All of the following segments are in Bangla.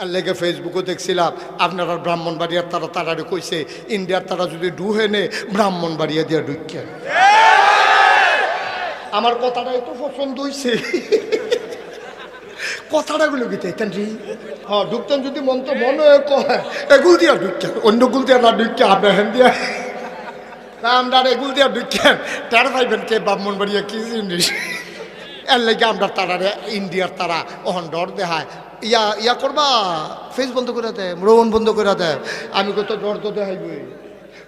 আর লেগে ফেসবুকে দেখছিলাম আপনারা ব্রাহ্মণবাড়িয়ার তারা তারারে কইছে ইন্ডিয়ার তারা যদি ডুহে নে ব্রাহ্মণবাড়িয়া দিয়ে ঢুকেন। আমার কথাটা একটু পছন্দ হয়েছে। কথাটাগুলো গীতে হ্যাঁ ঢুকতেন যদি মন তো মনে এগুল দিয়া ঢুকেন, অন্য গুল দিয়া না ঢুকে আপনার হ্যান দিয়া আমরা এগুল দিয়া ঢুকেন। তার ভাইবেন কে ব্রাহ্মণবাড়িয়া কি জিনিস। এর লেগে আমরা তারারে ইন্ডিয়ার তারা অহন ডর দেখায় ইয়া করবা ফেস বন্ধ করে দেয়, রোহন বন্ধ করে দেয়। আমি কত ডর তো দেখাইবই,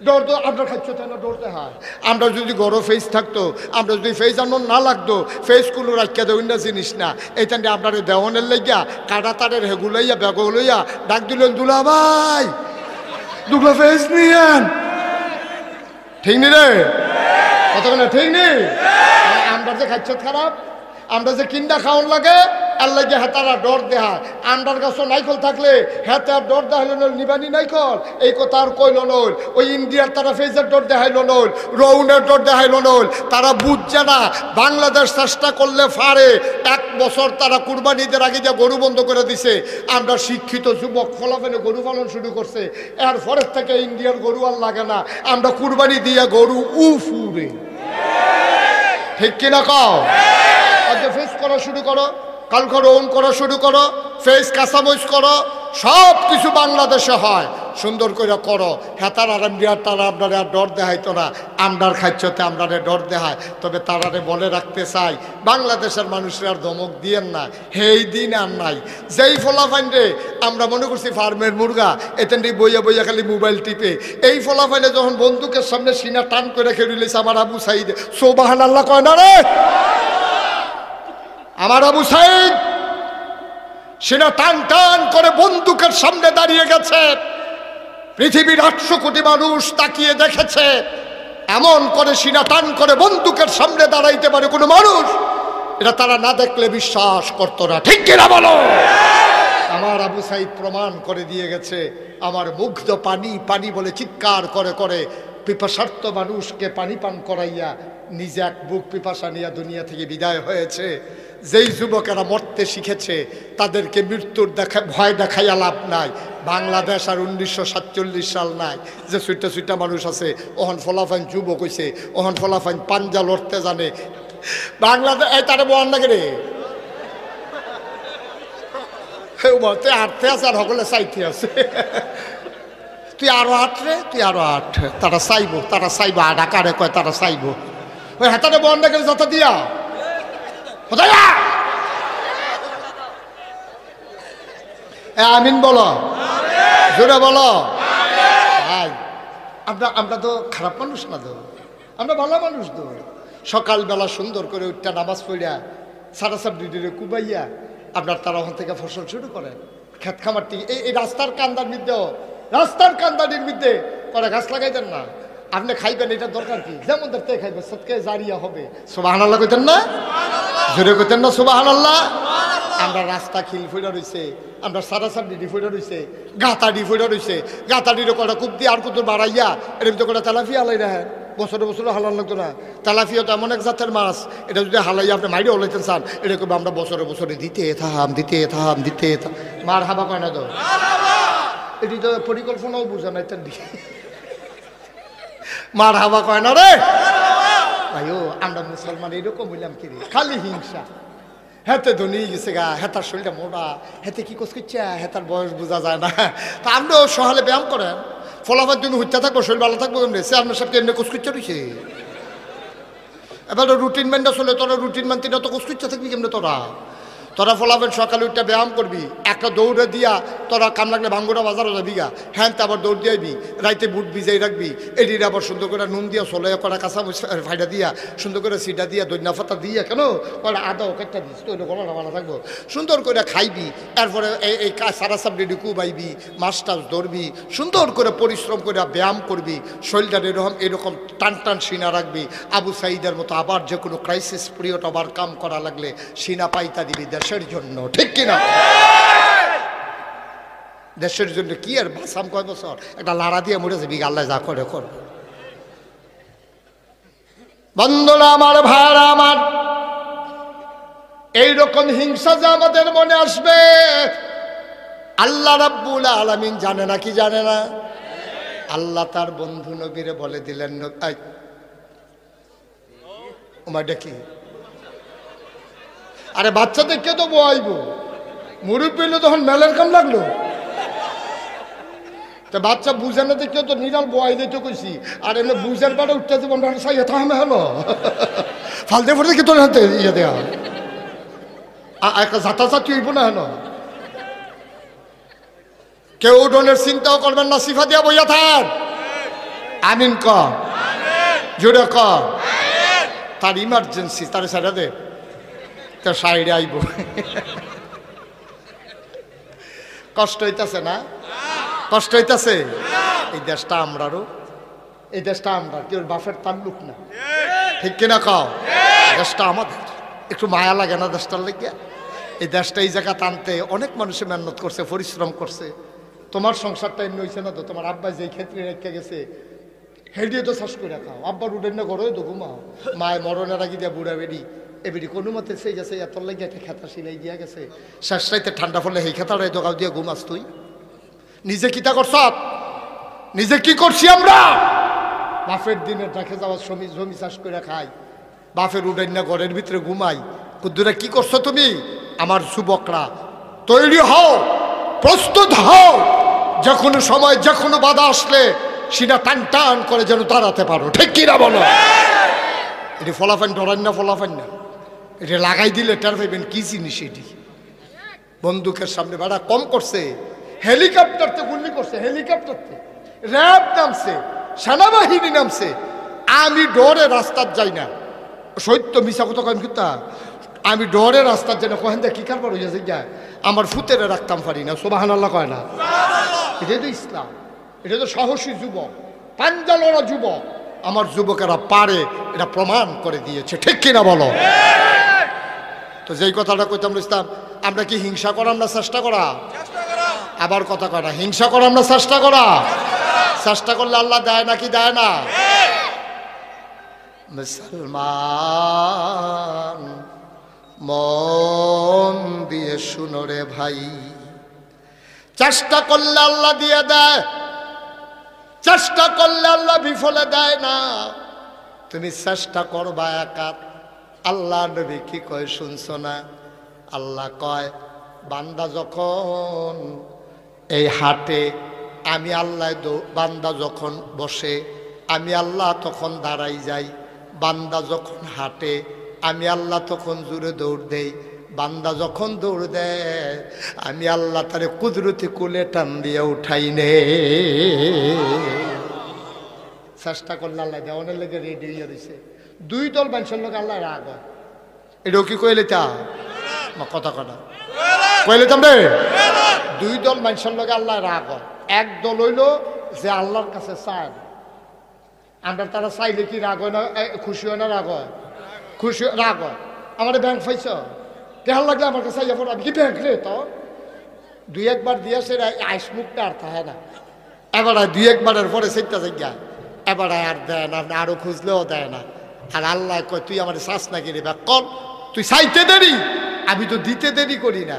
ডর তো আপনার খাচ্ছ তাই না ডর দেখায়। আমরা যদি গরো ফেস থাকতো, আমরা যদি ফেস আনন্দ না লাগতো, ফেসগুলো রাখিয়া দেয় অন্য জিনিস না। এইখান থেকে আপনার দেওয়ানের লেগিয়া কাটা তারের হেগুলাইয়া ব্যাগ লইয়া ডাক দিলেন দুলা ভাই দুটো ফেস নিয়েন। ঠিক নি রে কতক্ষণ ঠিক নেই। আমরা যে খাচ্ছ খারাপ, আমরা যে কিন্ডা খাওয়ান লাগে আর লাগে হেতারা ডর দেহায়। আন্ডার গাছও নাইকল থাকলে হেতার ডর দেখাইল নল, নিবানি নাইকল এই কথা আর কইল নল। ওই ইন্ডিয়ার তারা ফেজের ডর দেখাইল নল, রৌনের ডর দেখাইল নল। তারা বুঝছে না বাংলাদেশ চেষ্টা করলে ফারে। 1 বছর তারা কুরবানিদের আগে যে গরু বন্ধ করে দিছে। আমরা শিক্ষিত যুবক ফলাফেলে গরু পালন শুরু করছে। এর পরের থেকে ইন্ডিয়ার গরু আর লাগে না, আমরা কুরবানি দিয়ে গরু উফুরে। ঠিক কিনা কও? ফেস করা শুরু করো, কালকে রৌন করা শুরু করো, ফেস কাঁচামরিচ করো, সব কিছু বাংলাদেশে হয়। সুন্দর করে করো। হেতার আর ইন্ডিয়ার তারা আপনারা আর ডর দেখাইতো না, আমরার খাচ্ছতে আমরা ডর দেখায়। তবে তারারে বলে রাখতে চাই বাংলাদেশের মানুষের আর ধমক দিয়েন না, হেই দিন আর নাই। যেই ফলাফাইনে আমরা মনে করছি ফার্মের মুরগা, এতেন বইয়া বইয়া খালি মোবাইল টিপে। এই ফলাফাইনে যখন বন্দুকের সামনে সিনা টান করে খেলিস আমার আবু সাইদ সুবহানাল্লাহ কয় না রে। আমার আবু সাইদ সেটা টান টান করে বন্দুকের সামনে দাঁড়িয়ে গেছে। পৃথিবীর 800 কোটি মানুষ তাকিয়ে দেখেছে। এমন করে সিনা টান করে বন্দুকের সামনে দাঁড়াইতে পারে কোনো মানুষ, এটা তারা না দেখলে বিশ্বাস করতো না। ঠিক কিনা বলো? আমার আবু সাইদ প্রমাণ করে দিয়ে গেছে। আমার মুগ্ধ পানি পানি বলে চিৎকার করে করে পিপাসার্থ মানুষকে পানি পান করাইয়া নিজে এক বুক পিপাসা নিয়ে দুনিয়া থেকে বিদায় হয়েছে। যেই যুবকেরা মরতে শিখেছে তাদেরকে মৃত্যুর ভয় দেখাইয়া লাভ নাই। বাংলাদেশ আর 1947 সাল নাই যে সুইটা সুইটা মানুষ আছে। ওহন ফলাফাইন যুবক হইছে, ওহন ফলাফাইন পাঞ্জা লড়তে জানে। বাংলাদেশ এই তারে বল না রে তুই আটতে আছে আর সকলে চাইতে আছে। তুই আরো আটরে, তুই আরো আট। তারা চাইবো, তারা চাইবো আডাকারে কয় তারা চাইবো। ওই হাতারে বল না গেলে যত দিয়া আমিন বলো, জোরে বলো। আমরা তো খারাপ মানুষ না, তো আমরা ভালো মানুষ। তো সকালবেলা সুন্দর করে উঠটা নামাজ পড়িয়া সারা সাপ ডিডিরে কুবাইয়া আপনার তারা ওখান থেকে ফসল শুরু করেন। খেত খামার থেকে এই রাস্তার কান্দার মধ্যেও, রাস্তার কান্দানির মধ্যে করে গাছ লাগাই দেন না। আপনি খাইবেন, এটা দরকার কি? যেমন দেখতে খাইবেন, সৎকে জারিয়া হবে। সুবহানাল্লাহ কইতেন না? জোরে কইতেন না সুবহানাল্লাহ? আমরা রাস্তা খিল ফুটা রয়েছে, আমরা সারা সার ডিডি ফুটা রয়েছে, গাতাডি ফুটা রয়েছে। গাতাডিরও কটা কুপ দিয়ে আর কুতুর বাড়াইয়া এর ভিতরে কটা তেলাফিয়া হালাই রাখেন। বছরে বছরে হালান লাগতো না। তেলাফিয়া তো এমন এক জাতের মাছ, এটা যদি হালাইয়া আপনি মাইরে হলাইতেন চান, এটা করবে আমরা বছরে বছরে দিতে থাম দিতে থাম দিতে থাম। মার হাবা কয় না তো? এটি তো পরিকল্পনাও বুঝা নাই তার দিকে। মার হাবা কয় না রে ভাইও। আমরা মুসলমান এরকম বললাম কি রে, খালি হিংসা। হেতে ধনী গেছে গা, হেতার শরীরটা মোটা, হেতে কি কোচ করছে, হেতার বয়স বোঝা যায় না। তা আমরাও সহালে ব্যায়াম করেন, ফলাফার জন্য হত্যা থাকবো, শরীর ভালো থাকবো। কেমনি সে আপনার সবকে এমনি কোচ করছে রয়েছে। এবার রুটিন মেনটা চলে, তোরা রুটিন মানতে না তো কোচ করছে থাকবি কেমনি? তোরা ফলাফেন সকালে উঠটা ব্যায়াম করবি, একটা দৌড়ে দিয়া তোরা কাম লাগলে ভাঙ্গুরা বাজারও যাবি গা, হ্যাঁ তা আবার দৌড় দিয়াবি, রাইতে বুট ভিজাই রাখবি, এটির আবার সুন্দর করে নুন দিয়া চলে করা কাঁচা ফাইডা দিয়া সুন্দর করে সিটা দিয়া দৈন্যা ফাতা দিয়া কেন কটা আদা কেটটা দিস তো গলা ভালো থাকবো। সুন্দর করে খাইবি, এরপরে এই সারা সাপ রেডি কুবাইবি, মাছ টাছ ধরবি, সুন্দর করে পরিশ্রম করে ব্যায়াম করবি, শরীরটা এরকম টান টান সিনা রাখবি। আবু সাইদের মতো আবার যে কোনো ক্রাইসিস পিরিয়ড আবার কাম করা লাগলে সিনা পাইতা দিবি দেশের জন্য। ঠিক কিনা? দেশের জন্য কি আর বাসাম কয় বছর একটা লাড়া দিয়ে মরে যাবি, আল্লাহ যা করে করবে। বন্ধুরা আমার, ভাইরা আমার, এইরকম হিংসা যে আমাদের মনে আসবে আল্লাহ রাব্বুল আলামিন জানে না কি জানে না? আল্লাহ তার বন্ধু নবীরে বলে দিলেন, ওমাটা কি? আরে বাচ্চাদের কে তো বয়াইব, মুরব্বী হইলে তখন মেলের কাম লাগলো। তা বাচ্চা বুঝে না দেখে তো নিরাল বয়াই দিতে কইছি, আর এমনি বুঝার পাড়ে উঠতে দেবো না, সাইয়া থামে হলো ফালতে ফুটে কি তোর হাতে ইয়ে দেয়া একটা জাতা জাতি হইব না হেন। কেউ উঠোনের চিন্তাও করবেন না, সিফা দিয়া বইয়া থাক। আমিন ক, জোরে ক। তার ইমার্জেন্সি, তার সাইডা দে, তার সাইডে আইব। কষ্ট হইতাছে না? কষ্ট হইতাছে? এই দেশটা আমরারও, এই দেশটা আমরা, কেউ বাপের তাল্লুক না, ঠিক কিনা কাও? দেশটা আমাদের, একটু মায়া লাগে না দেশটার লেগে? এই দেশটা এই জায়গা টানতে অনেক মানুষে মেহনত করছে, পরিশ্রম করছে। তোমার সংসারটা এমনি হয়েছে না তো? তোমার আব্বা যেই ক্ষেত্রে রেখে গেছে হেডিও তো চাষ করে খাও, আব্বার উঠেন না ঘরে তো ঘুমাও। মায় মরণের আগে দিয়া বুড়া বেড়ি এবারে কোনো মতে সেই গেছে, এত লাগে একটা খেতা সিলাই দিয়া গেছে, শেষ রাইতে ঠান্ডা পড়লে সেই খেতাটাই দোকাও দিয়ে ঘুমাস তুই। নিজে কিতা করছ? নিজে কি করছি আমরা? বাফের দিনে রেখে যাওয়া জমি চাষ করে খাই, বাফের উঠেন না ঘরের ভিতরে ঘুমাই। কুদ্দুরা কি করছো তুমি? আমার যুবকরা তৈরি হও, প্রস্তুত হও, যে কোনো সময় যে কোনো বাধা আসলে সেটা টান টান করে যেন তাড়াতে পারো, ঠিক কিনা বলো? এটি ফলাফান ডরান না, ফলাফান না, এটা লাগাই দিলে টের পাইবেন কি জিনিস এটি। বন্দুকের সামনে বেড়া কম করছে, হেলিকপ্টারতে গুলি করছে, হেলিকপ্টারতে র্যাব নামছে, সেনাবাহিনী নামছে। আমি ডরে রাস্তার যাই না, সত্য মিশা কথা কম কিন্তু আমি ডরে রাস্তার যাই না। কহেন কি কারবার হইয়াছে যায়, আমার ফুতেরে রাখতাম পারি না, সুবহানাল্লাহ কয় না? এটাই তো ইসলাম, এটা তো সাহসী যুবক, পাঞ্জালরা যুবক। আমার যুবকেরা পারে, এটা প্রমাণ করে দিয়েছে, ঠিক কিনা বলো? তো যেই কথাটা কইতাম ইসলাম, আমরা কি হিংসা করা, আমরা চেষ্টা করা? আবার কথা কয় না, হিংসা করা আমরা চেষ্টা করা? চেষ্টা করলে আল্লাহ দেয় নাকি দেয় না? মুসলমান মন দিয়ে শুনো রে ভাই, চেষ্টা করলে আল্লাহ দিয়ে দেয়, চেষ্টা করলে আল্লাহ বিফলে দেয় না। তুমি চেষ্টা করবা একা। আল্লাহ নবী কি কয় শুনছো না? আল্লাহ কয়, বান্দা যখন এই হাটে, আমি আল্লাহ বান্দা যখন বসে আমি আল্লাহ তখন দাঁড়াই যাই, বান্দা যখন হাঁটে আমি আল্লাহ তখন জোরে দৌড় দেই, বান্দা যখন দৌড় দেয় আমি আল্লাহ তারে কুদরতি কুলে টান দিয়ে উঠাই নে। চেষ্টা করলে আল্লাহ দেওয়ানের লেগে রেডি হয়ে রয়েছে। দুই দল মানুষের লোক আল্লাহ রাগ হয়, এটাও কি কইলে তা কথা কথা কইলে তামরে? দুই দল মানুষের লোক আল্লাহ রাগ হয়। এক দল হইল যে আল্লাহর কাছে চায়, আমরা তারা চাইলে কি রাগ হয় না? খুশি হয় না রাগ হয়? খুশি রাগ হয়। আমার ব্যাংক পাইছ, দেখার লাগলে আমার কাছে আমি কি ব্যাংক রে, তো দুই একবার দিয়েছে আইস মুখটা আর থাকে না, এবার দুই একবারের পরে সেটা জায়গা এবার আর দেয় না, আরো খুঁজলেও দেয় না। আর আল্লাহ কয়, তুই আমার শ্বাস না গেলি বা কর, তুই চাইতে দেরি, আমি তো দিতে দেরি করি না।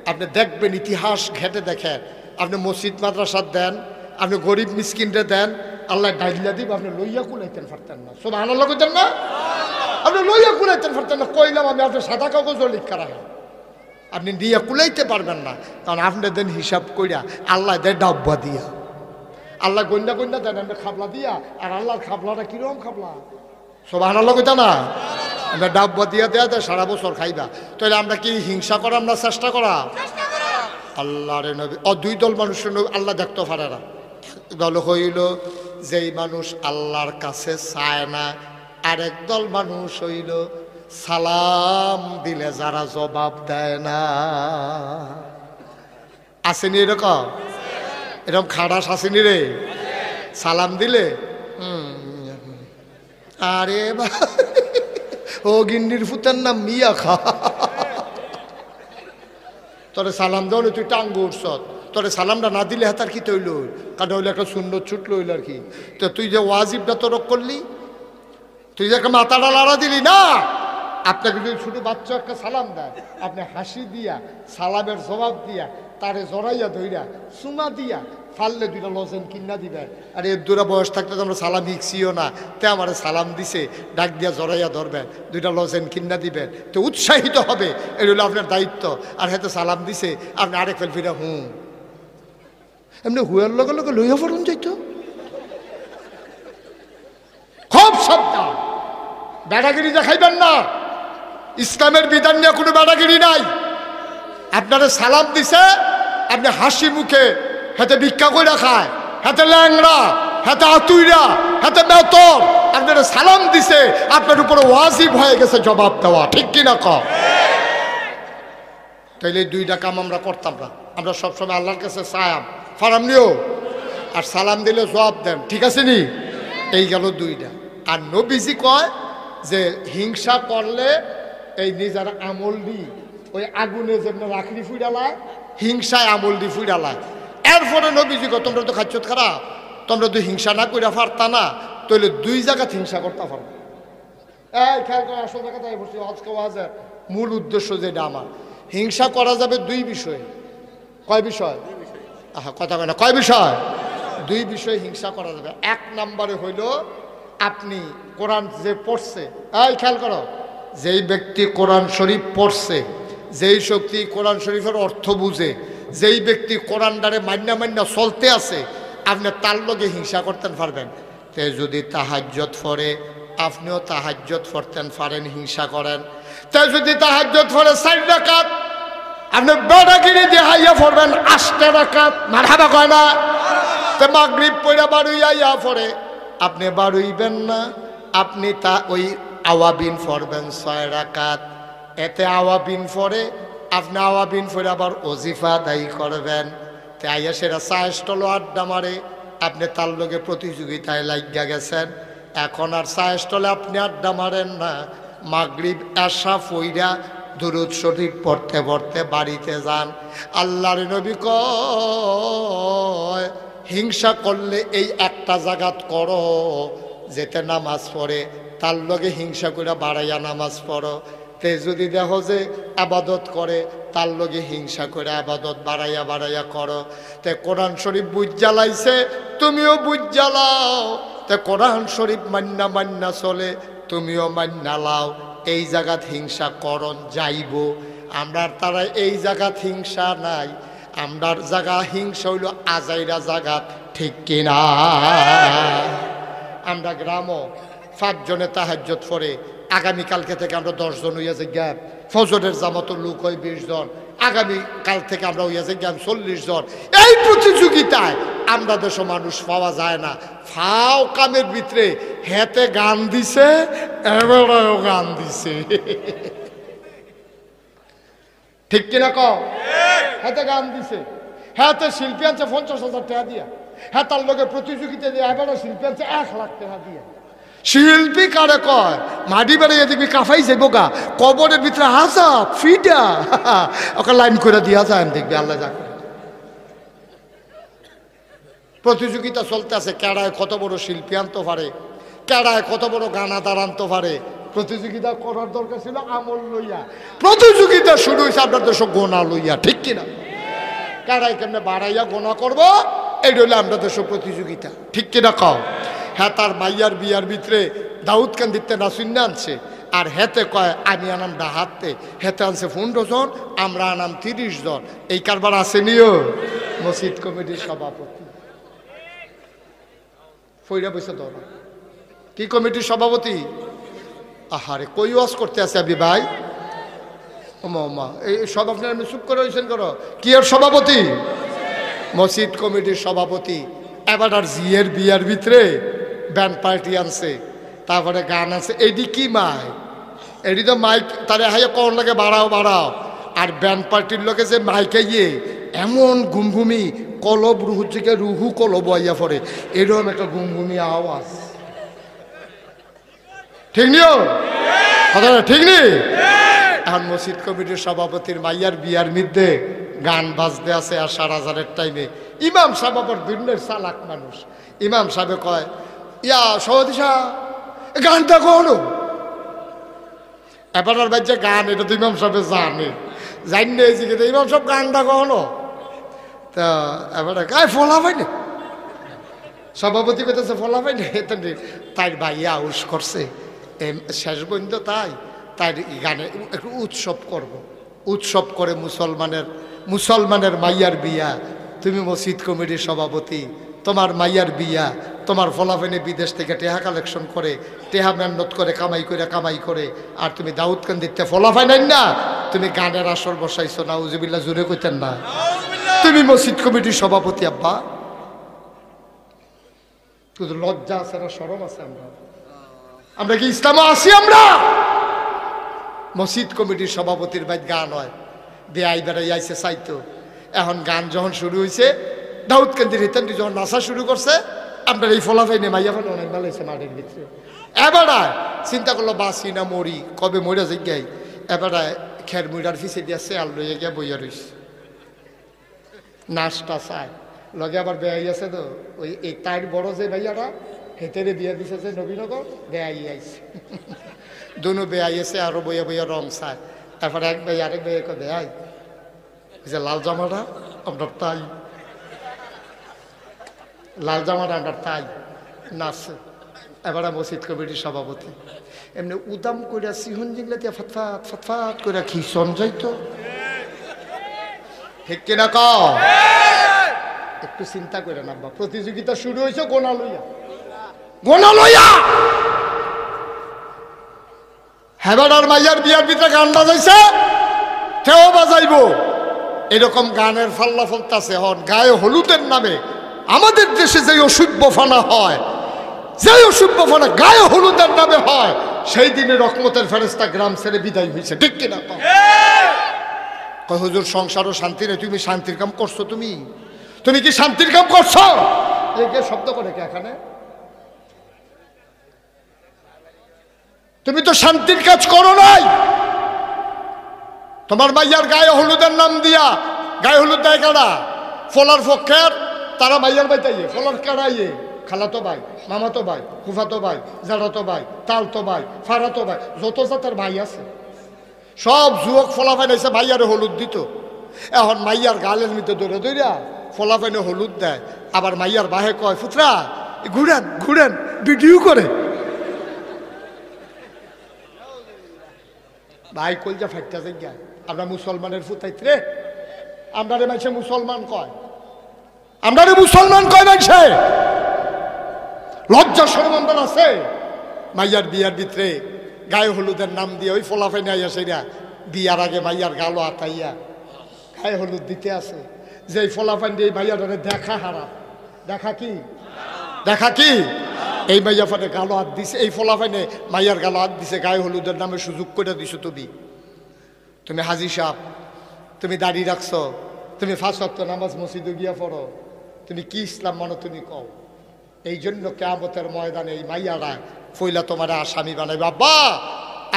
আপনি দেখবেন, ইতিহাস ঘেটে দেখেন, আপনি মসজিদ মাদ্রাসা দেন, আপনি গরিব মিসকিনরে দেন, আল্লাহ ডাইলা দিব, আপনি লইয়া কুলাইতেন পারতেন না। সুবহানাল্লাহ কইতেন না? আপনি লইয়া কুলাইতেন পারতেন না। কইলাম আমি আপনার সাদা কাগজও লিখা রাখেন, আপনি দিয়ে কুলাইতে পারবেন না, কারণ আপনি দেন হিসাব কইরা, আল্লাহ দেয় ডাব্বা দিয়া, আল্লাহ গন্যা গন্যা দেন আপনি খাবলা দিয়া। আর আল্লাহর খাবলাটা কিরকম খাবলা? সুবহানাল্লাহ কইতা না? আমরা ডাব্বা দিয়া দেয়া দেয় সারা বছর খাইবা। তাহলে আমরা কি হিংসা করা, আমরা চেষ্টা করা? আল্লাহরে নবী দুই দল মানুষের আল্লাহ দেখতে পারে না। দল হইল যেই মানুষ আল্লাহর কাছে চায় না, আরেক দল মানুষ হইল সালাম দিলে যারা জবাব দেয় না। আসেনি এরকম? এরকম খাড়াস আসেনি রে? সালাম দিলে আরে ও গিন্নির ফুতের নাম মিয়া খা, তোরে সালাম দেওয়া তুই টাঙ্গু উঠছ, তোরে সালামটা না দিলে হাতার কি তৈল, কারণ হইলে একটা সুন্নত ছুটলো হইল আর কি। তো তুই যে ওয়াজিবটা তোরক করলি, তুই যে একটা মাথাটা লাড়া দিলি না, আপনাকে যদি ছোট বাচ্চা একটা সালাম দেয়, আপনি হাসি দিয়া সালামের জবাব দিয়া তারে জড়াইয়া ধইরা চুমা দিয়া ফাললে দুইটা লজেন কিনা দিবেন। আর এর দূরা বয়স থাকলে তো আমরা সালাম শিখছিও না, তে আমার সালাম দিছে ডাক দিয়া জড়াইয়া ধরবেন, দুইটা লজেন কিনা দিবেন, তো উৎসাহিত হবে। এটা হলো আপনার দায়িত্ব। আর হয়তো সালাম দিছে আপনি আরেক ফেল ফিরে এমনি হুয়ার লগে লগে লইয়া পড়ুন যাইতো। খুব সাবধান, বেড়াগিরি দেখাইবেন না। ইসলামের বিধান নিয়ে কোনো বেড়াগিরি নাই। আপনারা সালাম দিছে, আপনি হাসি মুখে হাতে ভিক্ষা করে খায়, হাতে ল্যাংড়া, হাতে আতুইরা, হাতে বেতর, আপনারা সালাম দিছে, আপনার উপরে ওয়াজিব হয়ে গেছে জবাব দেওয়া, ঠিক কিনা কম? তাইলে দুইটা কাম আমরা করতাম না। আমরা সবসময় আল্লাহর কাছে সায়াম ফারাম নিও, আর সালাম দিলে জবাব দেন, ঠিক আছে নি? এই গেল দুইটা। আর নবীজি কয় যে হিংসা করলে এই নিজের আমল দি ওই আগুনে যেমন রাখড়ি ফুইডালায়, হিংসায় আমল দি ফুইডালায়। এরপরে নবীজি কয় তোমরা তো খাচ্ছত খারাপ, তোমরা তো হিংসা না করে পারতা না, তাহলে দুই জায়গাতে হিংসা করতে পারবো। এই খেয়াল করে আসল জায়গাতে বসে আজকে ওয়াজের মূল উদ্দেশ্য যেটা আমার, হিংসা করা যাবে দুই বিষয়ে। কয় বিষয়? আহা কথা কয় না, কয় বিষয়? দুই বিষয়ে হিংসা করা যাবে। এক নম্বরে হইল আপনি কোরআন যে পড়ছে, এই খেয়াল করো, যেই ব্যক্তি কোরআন শরীফ পড়ছে, যেই শক্তি কোরআন শরীফের অর্থ বুঝে, যেই ব্যক্তি কোরআনটারে মান্না মান্না চলতে আছে, আপনি তার লগে হিংসা করতেন পারবেন। তে যদি তাহাজ্জুদ পড়ে, আপনিও তাহাজ্জুদ পড়তেন পারেন, হিংসা করেন। তে যদি তাহাজ্জুদ পড়ে 4 রাকাত, আপনি বেড়াগিরি দিয়ে হাইয়া পড়বেন 8 রাকাত, মারহাবা কয় না? তে মাগরিব পড়া বাড়ুইয়া ইয়া পড়ে, আপনি বাড়ুইবেন না, আপনি তা ওই আওয়াবিন পড়বেন 6 রাকাত। এতে আওয়াবিন পড়ে আপনি আওয়াবিন পড়ে আবার ওজিফা দায়ী করবেন। তে আইয়া সেরা চায়েস্টল আড্ডা মারে, আপনি তার লগে প্রতিযোগিতায় লাগিয়া গেছেন। এখন আর চায়েস্টলে আপনি আড্ডা মারেন না, মাগরিব এশা ফইরা দুরূদ শরীফ পড়তে পড়তে বাড়িতে যান। আল্লাহর নবী কয় হিংসা করলে এই একটা জায়গাত করো, যেতে নামাজ পড়ে তার লগে হিংসা করে বাড়াইয়া নামাজ পড়ো। তে যদি দেখো যে আবাদত করে, তার লগে হিংসা করে আবাদত বাড়াইয়া বাড়াইয়া করো। তে কোরআন শরীফ বুঝ জ্বালাইছে, তুমিও বুঝ জ্বালাও। তে কোরআন শরীফ মান্না মান্না চলে, তুমিও মান্না লাও। এই জায়গাত হিংসা করণ যাইব। আমরা তারা এই জায়গাত হিংসা নাই, আমরার জায়গা হিংসা হইল আজাইরা জায়গাত, ঠিক কিনা? আমরা গ্রামও 5 জনে তাহাজ্জুদ পড়ে, আগামীকালকে থেকে আমরা 10 জন হইয়া যাই গ্যাপ, ফজরের জামাত লোক হয় 20 জন, আগামীকাল থেকে আমরা হইয়া যাই গ্যাপ 40 জন। এই প্রতিযোগিতায় আমরা দেশে মানুষ পাওয়া যায় না। ফাও কামের ভিতরে হেতে গান দিছে, এবারেও গান দিছে, ঠিক কিনা কও? হেতে গান দিছে, হেতে শিল্পী আনছে 50,000 টাকা দিয়া, হ্যাঁ তার লোকের প্রতিযোগিতা দিয়ে এবারও শিল্পী আনছে 1 লাখ টাকা দিয়া। শিল্পী কারে কয়? মাটি বেড়ে দেখবি কাফাই যাইব গা, কবরের ভিতরে হাসা ফিটা ওকে লাইন করে দিয়া যায়, দেখবি আল্লাহ যা করে। প্রতিযোগিতা চলতে আছে, কেড়ায় কত বড় শিল্পী আনতে পারে, কেড়ায় কত বড় গানাদার আনতে পারে। প্রতিযোগিতা করার দরকার ছিল আমল লইয়া, প্রতিযোগিতা শুরু হয়েছে আপনার দেশ গোনা লইয়া, ঠিক কিনা? কেড়ায় কেমনে বাড়াইয়া গোনা করবো, এই হইলে আমরা দেশ প্রতিযোগিতা, ঠিক কিনা কও? হ্যাঁ তার মাইয়ার বিয়ার ভিতরে দাউদ কান্দিতে নাসিন্না আনছে, আর হেতে কয় আমি আনাম ডাহাতে, হেতে আনছে 15 জন, আমরা আনাম 30 জন। এই কারবার আসেনিও মসজিদ কমিটির সভাপতি ফইরা বসে তো কি কমিটির সভাপতি? আহারে কই ওয়াজ করতে আছে আবি ভাই, ওমা এই সব আপনার চুপ করে হয়েছেন করো। কি এর সভাপতি? মসজিদ কমিটির সভাপতি। এবার আর জিয়ের বিয়ার ভিতরে ব্যান্ড পার্টি আনছে, তারপরে গান আছে। এডি কি মাই, এডি তো মাইক তারে হাইয়া কর লাগে বাড়াও বাড়াও, আর ব্যান্ড পার্টির লোকে যে মাইকে গিয়ে এমন ঘুমঘুমি কলব রুহু থেকে রুহু কলব আইয়া পড়ে, এরকম একটা ঘুমঘুমি আওয়াজ, ঠিক নিও কথাটা, ঠিক নি? এখন মসজিদ কমিটির সভাপতির মাইয়ার বিয়ার মধ্যে গান বাজতে আছে, আর 4,000-এর টাইমে ইমাম সাহেব আবার দুনিয়ার চালাক মানুষ। ইমাম সাহেব কয় ইয়া সভাপতি সাহেব গানটা কোন এবার আর ভাই যে গান এটা তো ইমাম সাহেব জানে জানি কিন্তু ইমাম সব গানটা কখনো তা এবার গায়ে ফলা পাই না সভাপতি করতেছে ফলা পাই না তাই ভাইয়া আউস করছে শেষ বন্ধ তাই গানে একটু উৎসব করব। উৎসব করে মুসলমানের মাইয়ার বিয়া, তুমি মসজিদ কমিটির সভাপতি, তোমার মাইয়ার বিয়া, তোমার ফলাফেনে বিদেশ থেকে টেহা কালেকশন করে টেহা মেহনত করে কামাই করে আর তুমি দাউদকান্দিতে ফলাফাই নাই না, তুমি গানের আসর বসাইছো না, উজুবিল্লাহ জুড়ে কইতেন না, তুমি মসজিদ কমিটির সভাপতি আব্বা। শুধু লজ্জা আছে না শরম আছে? আমরা কি ইসলামে আছি? আমরা মসজিদ কমিটির সভাপতির বাইর গান হয়, বেআই বেড়াই আইসে চাইতো। এখন গান যখন শুরু হয়েছে, দাউদকান্দির হিতান্দি যখন নাচা শুরু করছে, আপনার এই ফলাফাই নেই মাইয়া ফান অনেক ভালো হয়েছে মাঠের ভিতরে। এবারায় চিন্তা করলো বাঁচি না মরি, কবে মরিয়া যাই। এবারায় খের মুড়ার ফিসে দিয়ে শেয়াল লইয়া গিয়া বইয়া রইছে, নাচটা চায় লগে আবার বেআই আছে তো, ওই এই তার বড় যে ভাইয়ারা হেতেরে বিয়া দিছে যে নবীনগর, বেআই আইছে দুনো বেআই আছে আরো বইয়া বইয়া রং চায়। তারপরে এক ভাই আরেক ভাই বেআই যে লাল জামাটা আপনার তাই, লাল জামাটা আপনার তাই নাচছে। এবারে মসজিদ কমিটির সভাপতি এমনি উদাম কইরা সিহন জিংলা দিয়া ফাতফাত ফাতফাত কইরা কি সঞ্জয়তো, ঠিক কিনা ক? একটু চিন্তা করে না, প্রতিযোগিতা শুরু হয়েছে গোনা লইয়া হেবাডার মাইয়ার বিয়ার ভিতরে গান বাজাইছে, কেউ বাজাইবো। এরকম গানের ফাল্লা ফলতাছে। হন গায়ে হলুদের নামে আমাদের দেশে যে অসভ্য ফানা হয়, যে অসভ্য ফানা গায়ে হলুদের নামে হয়, সেই দিনে রহমতের ফেরেশতা গ্রাম ছেড়ে বিদায় হয়েছে, ঠিক কিনা? কয় হুজুর সংসারও শান্তি নেই, তুমি শান্তির কাম করছো? তুমি কি শান্তির কাম করছো? এই কে শব্দ করে কে এখানে? তুমি তো শান্তির কাজ করো নাই। তোমার মাইয়ার গায়ে হলুদের নাম দিয়া, গায়ে হলুদ দেয় কারা? ফলার পক্ষের তারা মাইয়ার বাইতাইয়ে, ফলার কারাইয়ে খালাতো ভাই, মামাতো ভাই, ফুফাতো ভাই, জাড়াতো ভাই, তালতো ভাই, ফারাতো ভাই, যত জাতের ভাই আছে সব যুবক ফলাফাইন এসে মাইয়ারে হলুদ দিত। এখন মাইয়ার গালের মধ্যে দৌড়ে দৌড়া ফলাফাইনে হলুদ দেয়, আবার মাইয়ার বাহে কয় ফুতরা ঘুরেন ভিডিও করে। ভাই কলজা ফাইটটা জায়গা, আমরা মুসলমানের ফুতাইত রে, আমরারে মাইছে মুসলমান কয়, আমরারে মুসলমান কয় মাইছে। লজ্জা শরম আছে? মাইয়ার বিয়ার ভিতরে গায়ে হলুদের নাম দিয়ে ওই ফলাফাইনে আইয়া সেরা বিয়ার আগে মাইয়ার গালো আতাইয়া গায়ে হলুদ দিতে আছে। যে ফলাফাইন দিয়ে মাইয়ার দেখা হারাম, দেখা কি এই মাইয়া ফানে গালো হাত দিছে, এই ফলাফাইনে মাইয়ার গালো হাত দিছে, গায়ে হলুদের নামে সুযোগ করে দিছো। তুমি হাজি সাহেব, তুমি দাড়ি রাখছো, তুমি 5 ওয়াক্ত নামাজ মসজিদে গিয়া পড়ো, তুমি কি ইসলাম মানো তুমি কও? এই জন্য কিয়ামতের ময়দানে এই মাইয়ারা ফইলা তোমার আসামি বানাইবে। আব্বা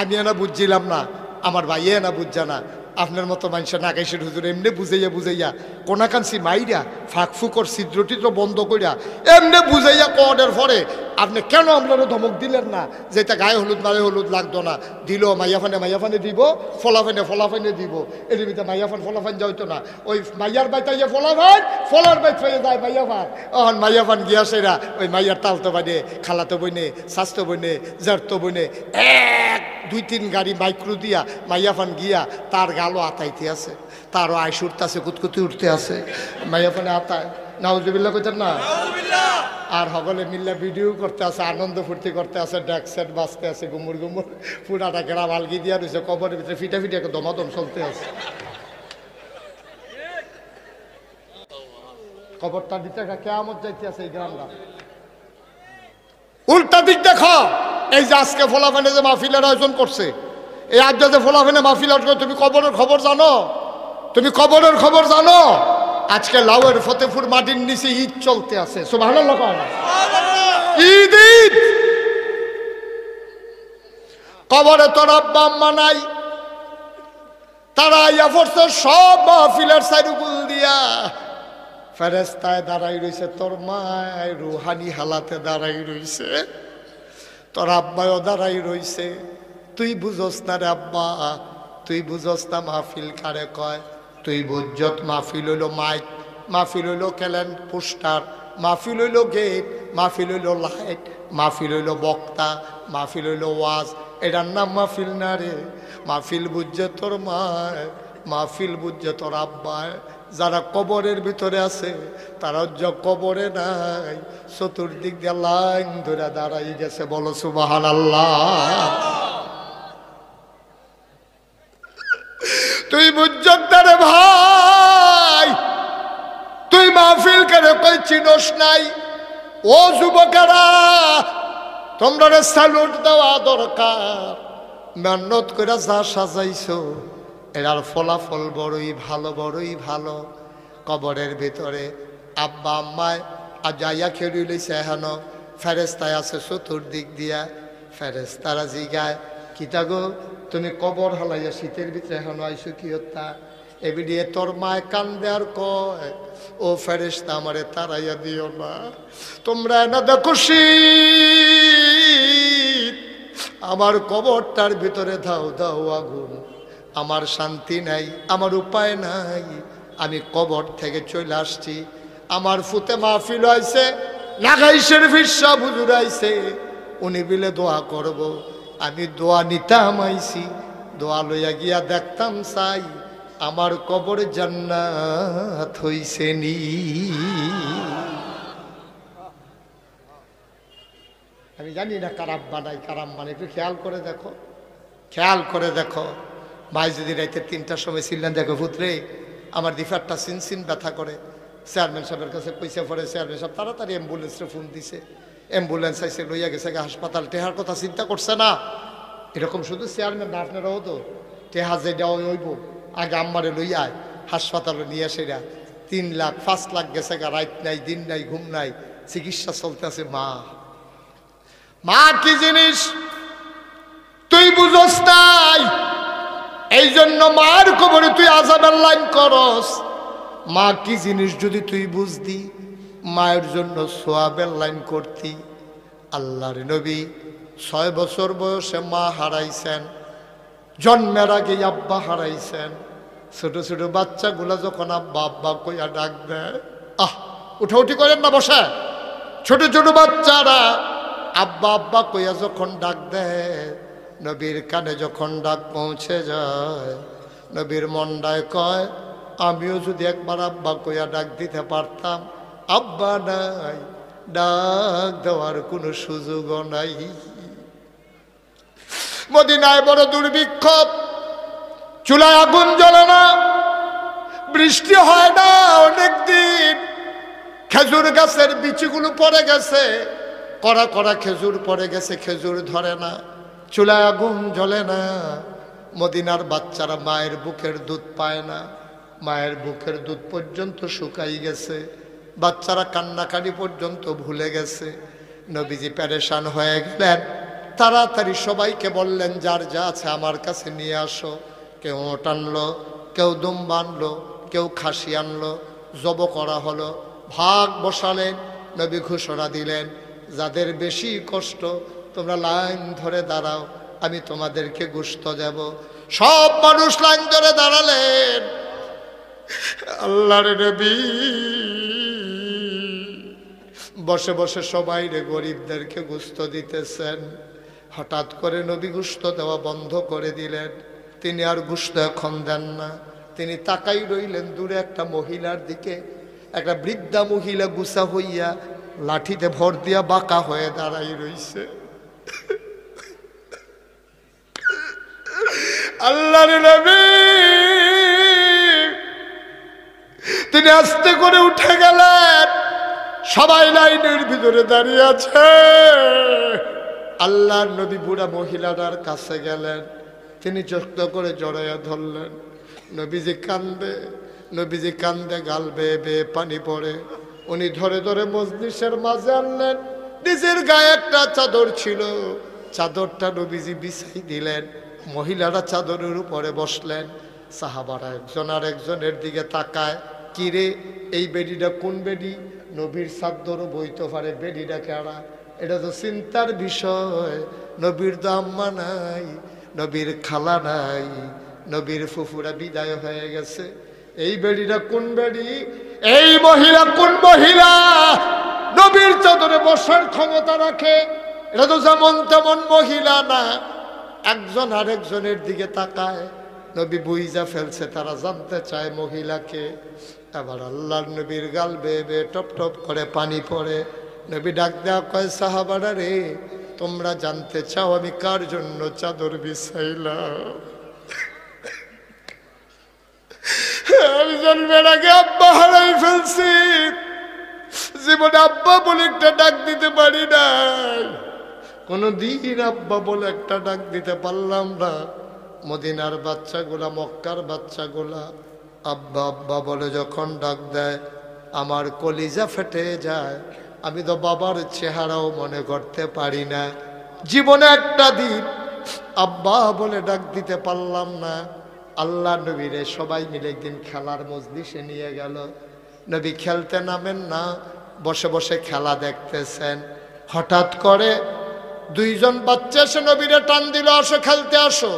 আমি এনা বুঝছিলাম না, আমার ভাই এনা বুঝছে না, আপনার মতো মানুষের নাকাইশের হুজুর এমনি বুঝাইয়া কোনাকান্সি মাইরা ফাঁকফুকর ছিদ্রটিদ্র বন্ধ করিয়া এমনি বুঝাইয়া কডের পরে আপনি কেন আপনারও ধমক দিলেন না যে এটা গায়ে হলুদ মারে হলুদ লাগতো না, দিল মাইয়াফানে দিব, ফলাফাইনে দিব, এর ভিতরে মাইয়াফান ফলাফাইন যাইতো না, ওই মাইয়ার বাইতাইয়া ফলার বাইত হয়ে যায় মাইয়াফান। অহন মাইয়াফান গিয়া সেরা ওই মাইয়ার তালতো বাইনে, খালাতো বইনে, স্বাস্থ্য বইনে, জারতো বইনে 1-2-3 গাড়ি মাইক্রো দিয়া মাইয়াফান গিয়া তার গালো আতাইতে আছে, তারও আইস উঠতে আছে, কুতকুতি উঠতে আছে, মাইয়াফানে আতায় নাউজুবিল্লাহ কইতেন না, আর সকলে মিল্লা ভিডিও করতে আছে, আনন্দ ফুর্তি করতে আছে, ড্যাক সেট বাজতে আছে, গুমুর পুরাটা গ্রাম আলগি দিয়া রয়েছে, কবরের ভিতরে ফিটা দমাদম চলতে আছে। কবরটা দিতে কেয়ামত যাইতে আছে এই গ্রামটা। উল্টা দিক দেখো, এই যে আজকে ফলাফানে যে মাহফিলের আয়োজন করছে, এই আজ যে ফলাফানে মাহফিল আয়োজন, তুমি কবরের খবর জানো? আজকে লাউয়ের ফতেপুর মাটির নিচে ঈদ চলতে আছে, সুবহানাল্লাহ। ঈদ কবরে তোর আব্বা আম্মা নাই, তারা আইয়া পড়ছে সব মাহফিলের সাইরুগুল দিয়া, ফেরেস্তায় দাঁড়াই রইছে, তোর মায় রুহানি হালাতে দাঁড়াই রইছে, তোর আব্বায়ও দাঁড়াই রইছে, তুই বুঝস না রে আব্বা, তুই বুঝস না মাহফিল কারে কয়। তুই বুঝত মাহফিল হইল মাইক, মাহফিল হইল ক্যালেন পোস্টার, মাহফিল হইল গেট, মাহফিল হইল লাইট, মাহফিল হইল বক্তা, মাহফিল হইল ওয়াজ। এটার নাম মাহফিল না রে। মাহফিল বুঝছে তোর মায়, মাহফিল বুঝছে তোর আব্বায়। যারা কবরের ভিতরে আছে তারা কবরে নাই, চতুর্দিক দিয়ে লাইন ধরে দাঁড়াই গেছে। বলো সুবহানাল্লাহ। তুই বুঝছ রে ভাই, তুই মাহফিল করে কই চিনস নাই। ও যুবকেরা, তোমরা রে স্যালুট দেওয়া দরকার। মেহনত করে যা সাজাইছো এর ফলাফল বড়ই ভালো, বড়ই ভালো। কবরের ভিতরে আব্বা আম্মায় আর যাইয়া খেড়ি লইছে, হেন ফেরেস্তায় আছে চতুর্দিক দিয়া। ফেরেস্তারা জিগায়, কিতা গো তুমি কবর হালাইয়া শীতের ভিতরে হেন আইসো কি হত্যা? এবিডিয়ে তোর মায় কান্দে আর কয়, ও ফেরেস্তা আমারে তারাইয়া দিও না, তোমরা না দেখো শীত, আমার কবরটার ভিতরে দাও দাও আগুন। আমার শান্তি নাই, আমার উপায় নাই, আমি কবর থেকে চলে আসছি। আমার ফুতে মাহফিল হয়েছে, লাগাইশের ফিসা বুজুর আইছে, উনি বিলে দোয়া করব। আমি দোয়া নিতাম আইছি, দোয়া লইয়া গিয়া দেখতাম চাই আমার কবর জান্নাত হইছে নি। আমি জানি না কারাম বানাই কারাম বানাই, একটু খেয়াল করে দেখো, খেয়াল করে দেখো। ভাই যদি রাইতে 3টার সময় ছিলেন, দেখো পুত্রে আমার দিফারটা সিনসিন ব্যথা করে। চেয়ারম্যান সাহেবের কাছে পয়সা পড়ে, চেয়ারম্যান সাহেব তাড়াতাড়ি অ্যাম্বুলেন্সে ফোন দিছে, অ্যাম্বুলেন্স আইসে লইয়া গেছে হাসপাতাল। টেহার কথা চিন্তা করছে না। এরকম শুধু চেয়ারম্যান না, আপনারাও তো টেহা যে দেওয়া হইব, আগে আম্মারে লইয়া হাসপাতালে নিয়ে আসেরা 3 লাখ 5 লাখ গেছে গা, রাত নাই দিন নাই ঘুম নাই, চিকিৎসা চলতে আছে। মা মা কি জিনিস তুই বুঝস নাই, এই জন্য মার কবরে তুই আযাবের লাইন করস। মা কি জিনিস যদি তুই বুঝতি, মায়ের জন্য সোয়াবের লাইন করতি। আল্লাহর নবী 6 বছর বয়সে মা হারাইছেন, জন্মের আগে আব্বা হারাইছেন। ছোট ছোট বাচ্চাগুলা যখন আব্বা আব্বা কইয়া ডাক দেয়, উঠাউঠি করেন না, বসে। ছোট ছোট বাচ্চারা আব্বা আব্বা কইয়া যখন ডাক দেয়, নবীর কানে যখন ডাক পৌঁছে যায়, নবীর মনটায় কয়, আমিও যদি একবার আব্বা কইয়া ডাক দিতে পারতাম। আব্বা নাই, ডাক দেওয়ার কোনো সুযোগও নাই। মদিনায় বড় দুর্ভিক্ষ, চুলায় আগুন জ্বলে না, বৃষ্টি হয় না অনেক দিন। খেজুর গাছের বিচিগুলো পড়ে গেছে, কড়া কড়া খেজুর পড়ে গেছে, খেজুর ধরে না, চুলায় আগুন জ্বলে না। মদিনার বাচ্চারা মায়ের বুকের দুধ পায় না, মায়ের বুকের দুধ পর্যন্ত শুকাই গেছে, বাচ্চারা কান্নাকাটি পর্যন্ত ভুলে গেছে। নবীজি পেরেশান হয়ে গেলেন, তাড়াতাড়ি সবাইকে বললেন, যার যা আছে আমার কাছে নিয়ে আসো। কেউ ওট আনলো, কেউ দুম্বা আনলো, কেউ খাসি আনলো, জব করা হলো, ভাগ বসালেন। নবী ঘোষণা দিলেন, যাদের বেশি কষ্ট তোমরা লাইন ধরে দাঁড়াও, আমি তোমাদেরকে গোশত দেব। সব মানুষ লাইন ধরে দাঁড়ালেন। আল্লাহর নবী বসে বসে সবাই রে গরিবদেরকে গোশত দিতেছেন। হঠাৎ করে নবী গোশত দেওয়া বন্ধ করে দিলেন। তিনি আর গোশত এখন দেন না, তিনি তাকাই রইলেন দূরে একটা মহিলার দিকে। একটা বৃদ্ধা মহিলা গুছা হইয়া লাঠিতে ভর দিয়া বাঁকা হয়ে দাঁড়াই রইছে। আল্লাহর নবী তিনি আস্তে করে উঠে গেলেন, সবাই লাইনের ভিতরে দাঁড়িয়ে আছে। আল্লাহর নবী বুড়া মহিলাটার কাছে গেলেন, তিনি যত্ন করে জড়াইয়া ধরলেন। নবীজি কান্দে, নবীজি কান্দে, গাল বেয়ে বেয়ে পানি পড়ে। উনি ধরে ধরে মজলিসের মাঝে আনলেন। নিজের গায়ে একটা চাদর ছিল, চাদরটা নবীজি বিছাই দিলেন। মহিলারা চাদরের উপরে বসলেন। সাহাবারা একজন আর একজনের দিকে তাকায়, কিরে এই বেডিটা কোন বেডি? নবীর চাদরও বইতে পারে, বেডিটা কেড়া? এটা তো চিন্তার বিষয়। নবীর তো আম্মা নাই, নবীর খালা নাই, নবীর ফুফুরা বিদায় হয়ে গেছে। এই বেড়িটা কোন বেড়ি? এই মহিলা কোন মহিলা নবীর চাদরে বসার ক্ষমতা রাখে? এটা তো যেমন তেমন মহিলা না। একজন আরেকজনের দিকে তাকায়, নবী বুইজা ফেলছে, তারা জানতে চায় মহিলাকে। আবার আল্লাহর নবীর গাল বেয়ে বেয়ে টপ টপ করে পানি পড়ে। নবী ডাক দেওয়া কয়, সাহাবারা রে, তোমরা জানতে চাও আমি কার জন্য চাদর বিছাইলাম? আমি জন্মের আগে আব্বা হারাই ফেলছি, জীবনে আব্বা বলে একটা ডাক দিতে পারি নাই, কোনদিন আব্বা বলে একটা ডাক দিতে পারলাম না। মদিনার বাচ্চাগুলা, মক্কার বাচ্চাগুলা আব্বা আব্বা বলে যখন ডাক দেয়, আমার কলিজা ফেটে যায়। আমি তো বাবার চেহারাও মনে করতে পারি না। জীবনে একটা দিন আব্বা বলে ডাক দিতে পারলাম না। আল্লাহ নবীরে সবাই মিলে একদিন খেলার মজলিসে নিয়ে গেল। নবী খেলতে নামেন না, বসে বসে খেলা দেখতেছেন। হঠাৎ করে দুইজন বাচ্চা এসে নবীরে টান দিল, আসো খেলতে আসো।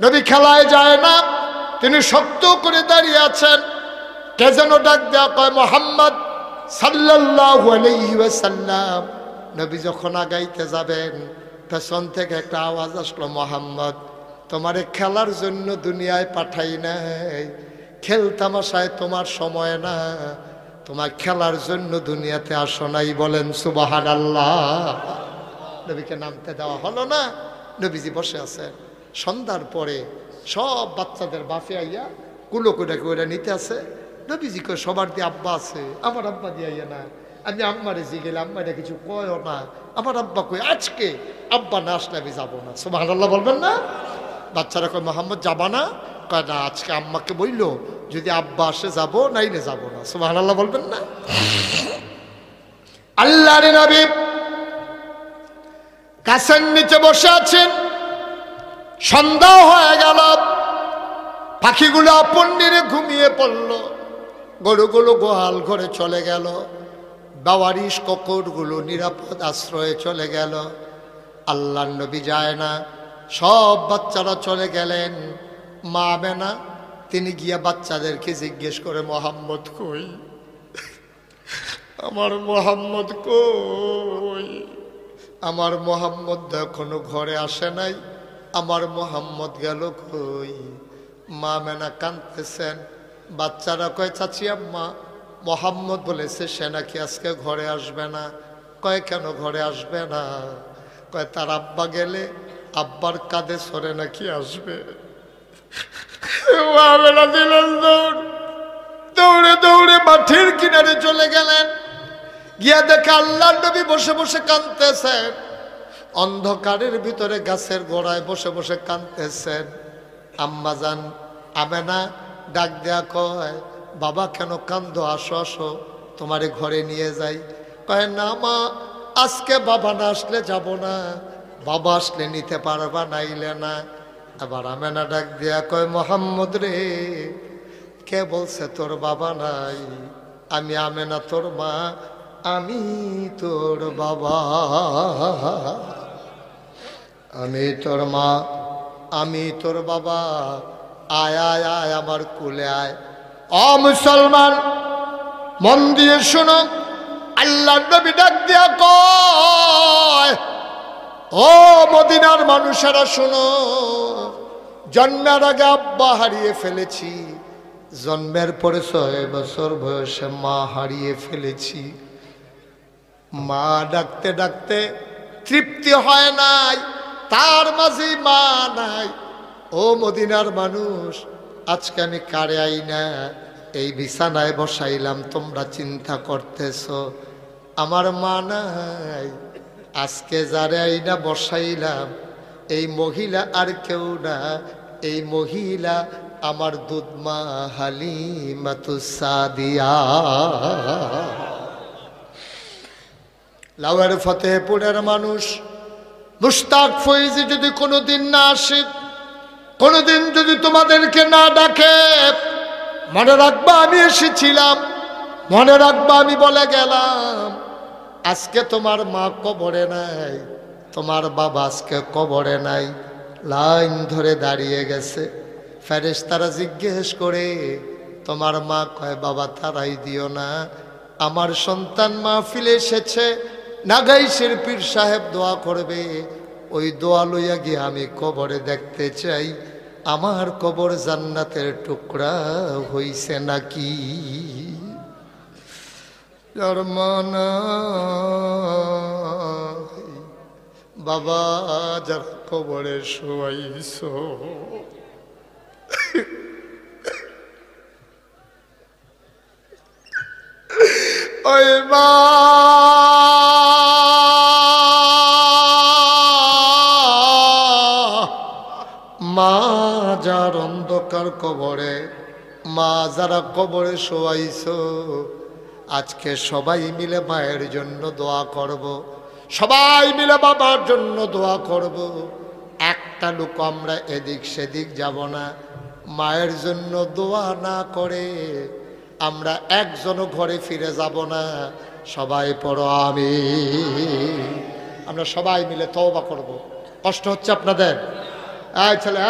নবী খেলায় যায় না, তিনি শক্ত করে দাঁড়িয়ে আছেন। কে যেন ডাক দেয়া কয়, মুহাম্মদ সাল্লাল্লাহু আলাইহি ওয়াসাল্লাম। নবী যখন আগাইতে যাবেন, পেছন থেকে একটা আওয়াজ আসলো, মুহাম্মদ তোমারে খেলার জন্য দুনিয়ায় পাঠাই নাই, খেলতামাশায় তোমার সময় না, তোমার খেলার জন্য দুনিয়াতে আসো নাই। বলেন সুবহানাল্লাহ। নবীকে নামতে দেওয়া হলো না। নবীজি বসে আছেন। সন্ধ্যার পরে সব বাচ্চাদের বাফে আইয়া কুলো করে করে নিতে আছে। নবীজি কয়, সবার দিয়ে আব্বা আছে, আমার আব্বা দিয়ে আইয়া না। আমি আম্মারে জি গেলে আম্মারে কিছু কয়ও না। আমার আব্বা কই, আজকে আব্বা না আসলে আমি যাবো না। সুবহানাল্লাহ বলবেন না? বাচ্চারা কয়, মোহাম্মদ যাবা না? কয় না, আজকে আম্মাকে বললো যদি আব্বা আসে যাবো, নাইলে যাবো না। সুবহানাল্লাহ বলবেন না? আল্লাহর নবী গাছের নিচে বসে আছেন। সন্ধ্যা হয়ে গেল, পাখিগুলো আপন নিরে ঘুমিয়ে পড়ল, গরুগুলো গোহাল ঘরে চলে গেল, বাওয়ারিশ ককরগুলো নিরাপদ আশ্রয়ে চলে গেল। আল্লাহর নবী যায় না, সব বাচ্চারা চলে গেলেন। মা আমেনা তিনি গিয়া বাচ্চাদেরকে জিজ্ঞেস করে, মোহাম্মদ কই? আমার মোহাম্মদ কই? আমার মোহাম্মদ এখনো ঘরে আসে নাই, আমার মোহাম্মদ গেল কই? মা মেনা কাঁদতেছেন। বাচ্চারা কয়, চাচি আম্মা মোহাম্মদ বলেছে সে নাকি আজকে ঘরে আসবে না। কয়, কেন ঘরে আসবে না? কয়, তার আব্বা গেলে আব্বার কাঁধে সরে নাকি আসবে। মা মেনা দিলেন দৌড়, দৌড়ে দৌড়ে মাঠের কিনারে চলে গেলেন। গিয়া দেখে আল্লাহর নবী বসে বসে কাঁদতেছেন। অন্ধকারের ভিতরে গাছের গোড়ায় বসে বসে কাঁদতেছেন। আম্মাজান আমেনা ডাক দেয়া কয়, বাবা কেন কান্দো? আসো আসো, তোমারে ঘরে নিয়ে যাই। কয়, না মা, আজকে বাবা না আসলে যাব না, বাবা আসলে নিতে পারবা, নাইলে না। আবার আমেনা ডাক দেয়া কয়, মোহাম্মদ রে, কে বলছে তোর বাবা নাই? আমি আমেনা তোর মা, আমি তোর বাবা, আমি তোর মা, আমি তোর বাবা। আয় আয় আয় আমার কুলে আয়। ও মুসলমান, মন দিয়ে শোনো, আল্লাহর নবী ডাক দিয়া কয়, ও মদিনার মানুষেরা শোনো, জন্মের আগে আব্বা হারিয়ে ফেলেছি, জন্মের পরে 6 বছর বয়সে মা হারিয়ে ফেলেছি। মা ডাকতে ডাকতে তৃপ্তি হয় নাই, তার মাঝে মা নাই। ও মদিনার মানুষ, আজকে আমি কারে আইনা এই বিছানায় বসাইলাম, তোমরা চিন্তা করতেছ আমার মা নাই। আজকে যারে আইনা বসাইলাম এই মহিলা আর কেউ না, এই মহিলা আমার দুধমা হালিমাতুস সাদিয়া। লাউয়ের ফতেহপুরের মানুষ মুশতাক ফৈজি যদি কোনোদিন না আসে, কোনোদিন যদি তোমাদেরকে না ডাকে, মনে রাখবা আমি এসেছিলাম, মনে রাখবা আমি বলে গেলাম। আজকে তোমার মা কবরে নাই, তোমার বাবা আজকে কবরে নাই, লাইন ধরে দাঁড়িয়ে গেছে। ফেরেশতারা জিজ্ঞেস করে, তোমার মা? কয়, বাবা তারাই দিও না, আমার সন্তান মাহফিলে এসেছে, নাগাইশের পীর সাহেব দোয়া করবে, ওই দোয়া লইয়া গিয়ে আমি কবরে দেখতে চাই আমার কবর জান্নাতের টুকরা হইছে নাকি। জন্মনা বাবা যার কবরে শোয়াইছ, ওই মা যার অন্ধকার কবরে, মা যারা কবরে শোয়াইছ, আজকে সবাই মিলে মায়ের জন্য দোয়া করব, সবাই মিলে বাবার জন্য দোয়া করব। একটা লোক আমরা এদিক সেদিক যাব না, মায়ের জন্য দোয়া না করে আমরা একজনও ঘরে ফিরে যাব না। সবাই পড়ো আমিন। আমরা সবাই মিলে তওবা করব। কষ্ট হচ্ছে আপনাদের? এই ছেলে,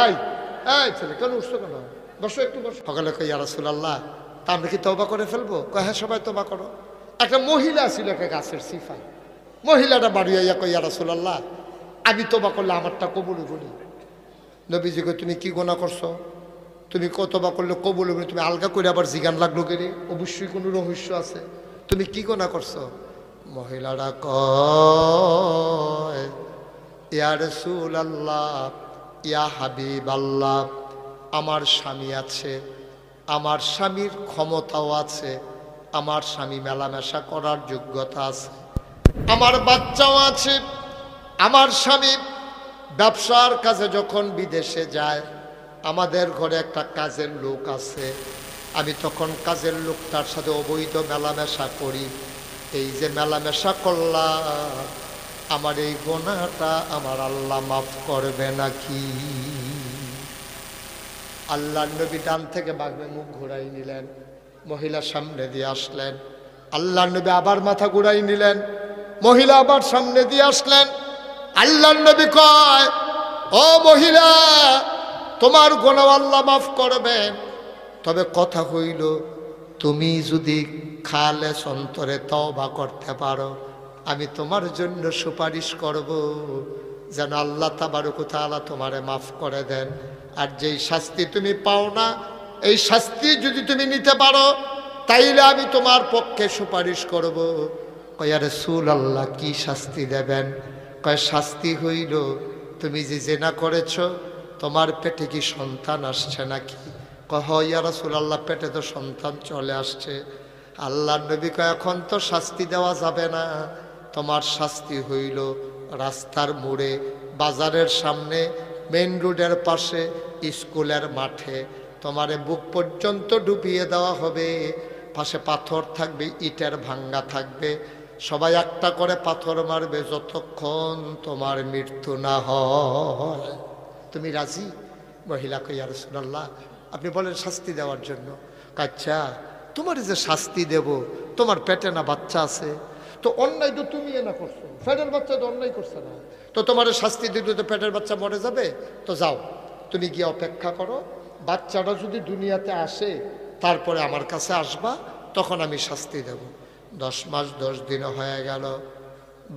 এই ছেলে, কেন উঠছো কেন? বসো, একটু বসো। সকালে কই, ইয়া রাসূলুল্লাহ, তা আমরা কি তওবা করে ফেলবো? কয়, হ্যাঁ সবাই তওবা করো। একটা মহিলা ছিল একটা গাছের সিফা, মহিলাটা বাড়ি আইয়া কই, ইয়া রাসূলুল্লাহ, আমি তওবা করলে আমারটা কবুল হইব নি? নবীজি কই, তুমি কি গুনাহ করছো? তুমি কতবা করলে কবুল হইব? তুমি আলগা করে আবার জিগান লাগলো কেরে? অবশ্যই কোনো রহস্য আছে। তুমি কি গুনাহ করছো? মহিলাটা কয়, ইয়া রাসূলুল্লাহ, ইয়া হাবিবাল্লাহ, আমার স্বামী আছে, আমার স্বামীর ক্ষমতাও আছে, আমার স্বামী মেলামেশা করার যোগ্যতা আছে, আমার বাচ্চাও আছে, আমার স্বামী ব্যবসার কাজে যখন বিদেশে যায়, আমাদের ঘরে একটা কাজের লোক আছে, আমি তখন কাজের লোকটার সাথে অবৈধ মেলামেশা করি। এই যে মেলামেশা করলাম, আমার এই গুনাহটা আমার আল্লাহ মাফ করবে নাকি? আল্লাহ নবী ডান থেকে বাগবে মুখ ঘুরাই নিলেন, মহিলা সামনে দিয়ে আসলেন। আল্লাহ নবী আবার মাথা ঘুরাই নিলেন, মহিলা আবার সামনে দিয়ে আসলেন। আল্লাহ নবী কয়, ও মহিলা, তোমার গুনাহ আল্লাহ মাফ করবেন, তবে কথা হইল তুমি যদি খালেস অন্তরে তওবা করতে পারো, আমি তোমার জন্য সুপারিশ করব যেন আল্লাহ তাবারক ওয়া তাআলা তোমারে মাফ করে দেন। আর যেই শাস্তি তুমি পাও না, এই শাস্তি যদি তুমি নিতে পারো, তাইলে আমি তোমার পক্ষে সুপারিশ করব। কয়, ইয়া রাসূলুল্লাহ, কি শাস্তি দেবেন? কয়, শাস্তি হইল তুমি যে জেনা করেছ, তোমার পেটে কি সন্তান আসছে নাকি? কয়, হয় ইয়া রাসূলুল্লাহ, পেটে তো সন্তান চলে আসছে। আল্লাহ নবী কয়, এখন তো শাস্তি দেওয়া যাবে না, তোমার শাস্তি হইল রাস্তার মোড়ে, বাজারের সামনে, মেইন রোডের পাশে, স্কুলের মাঠে তোমারে বুক পর্যন্ত ডুবিয়ে দেওয়া হবে। পাশে পাথর থাকবে, ইটের ভাঙ্গা থাকবে, সবাই একটা করে পাথর মারবে যতক্ষণ তোমার মৃত্যু না হয়। তুমি রাজি? মহিলা কই, ইয়া রাসূলুল্লাহ, আপনি বলেন শাস্তি দেওয়ার জন্য। আচ্ছা, তোমার যে শাস্তি দেব, তোমার পেটে না বাচ্চা আছে, তো অন্যায় তো তুমি না করছো, পেটের বাচ্চা তো অন্যায় করছে না, তো তোমার শাস্তি দিতে তো পেটের বাচ্চা মরে যাবে। তো যাও, তুমি গিয়ে অপেক্ষা করো, বাচ্চাটা যদি দুনিয়াতে আসে তারপরে আমার কাছে আসবা, তখন আমি শাস্তি দেব। 10 মাস 10 দিন হয়ে গেল,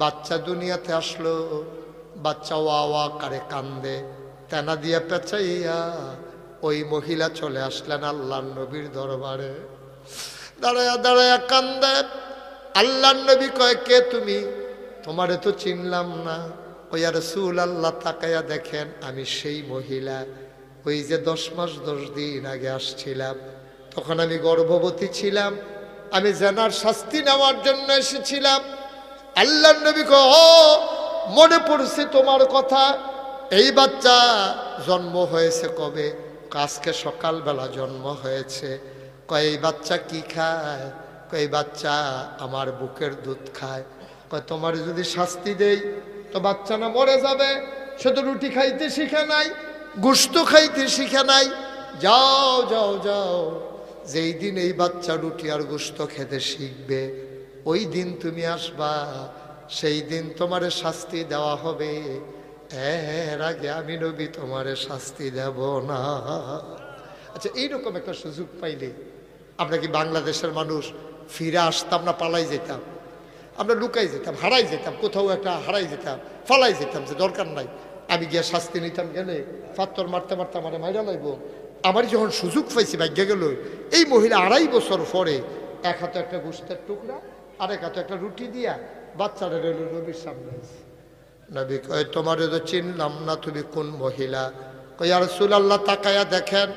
বাচ্চা দুনিয়াতে আসলো, বাচ্চা ওয়া ওয়া করে কান্দে, তেনা দিয়ে পেঁচাইয়া ওই মহিলা চলে আসলেন আল্লাহর নবীর দরবারে। দাঁড়ায়া দাঁড়ায়া কান্দে। আল্লাহর নবী কয়, কে তুমি? তোমারে তো চিনলাম না। ওই ইয়া রাসূলুল্লাহ, তাকায়া দেখেন আমি সেই মহিলা, ওই যে 10 মাস 10 দিন আগে আসছিলাম, তখন আমি গর্ভবতী ছিলাম, আমি জেনার শাস্তি নেওয়ার জন্য এসেছিলাম। আল্লাহর নবী কয়, ও মনে পড়ছে তোমার কথা, এই বাচ্চা জন্ম হয়েছে কবে? আজকে সকালবেলা জন্ম হয়েছে। কয়, এই বাচ্চা কি খায়? কয়, এই বাচ্চা আমার বুকের দুধ খায়। কয়, তোমার যদি শাস্তি দেই তো বাচ্চা না মরে যাবে? সে তো রুটি খাইতে শিখে নাই, গোশত খাইতে শিখে নাই। যাও যাও যাও, যেই দিন এই বাচ্চা রুটি আর গোশত খেতে শিখবে, ওই দিন তুমি আসবা, সেই দিন তোমার শাস্তি দেওয়া হবে। এর আগে আমি নবী তোমারে শাস্তি দেব না। আচ্ছা, এইরকম একটা সুযোগ পাইলে আমরা কি বাংলাদেশের মানুষ ফিরে আসতাম না পালাই যেতাম? আমরা লুকাই যেতাম, হারাই যেতাম, কোথাও একটা হারাই যেতাম, ফালাই যেতাম, যে দরকার নাই, আমি গিয়ে শাস্তি নিতাম, গেলে ফাত্তর মারতে মারতে আমার মাইরা লাগবো। আমার যখন সুযোগ পাইছি ভাগ্য গেল, এই মহিলা 2.5 বছর পরে এক হাতে একটা গোস্তের টুকরা আর এক হাতে একটা রুটি দিয়া বাচ্চারা রইল নবীর সামনে। নবী কয়, তোমারে তো চিনলাম না, তুমি কোন মহিলা? কয়, ইয়া রাসূলুল্লাহ তাকায়া দেখেন।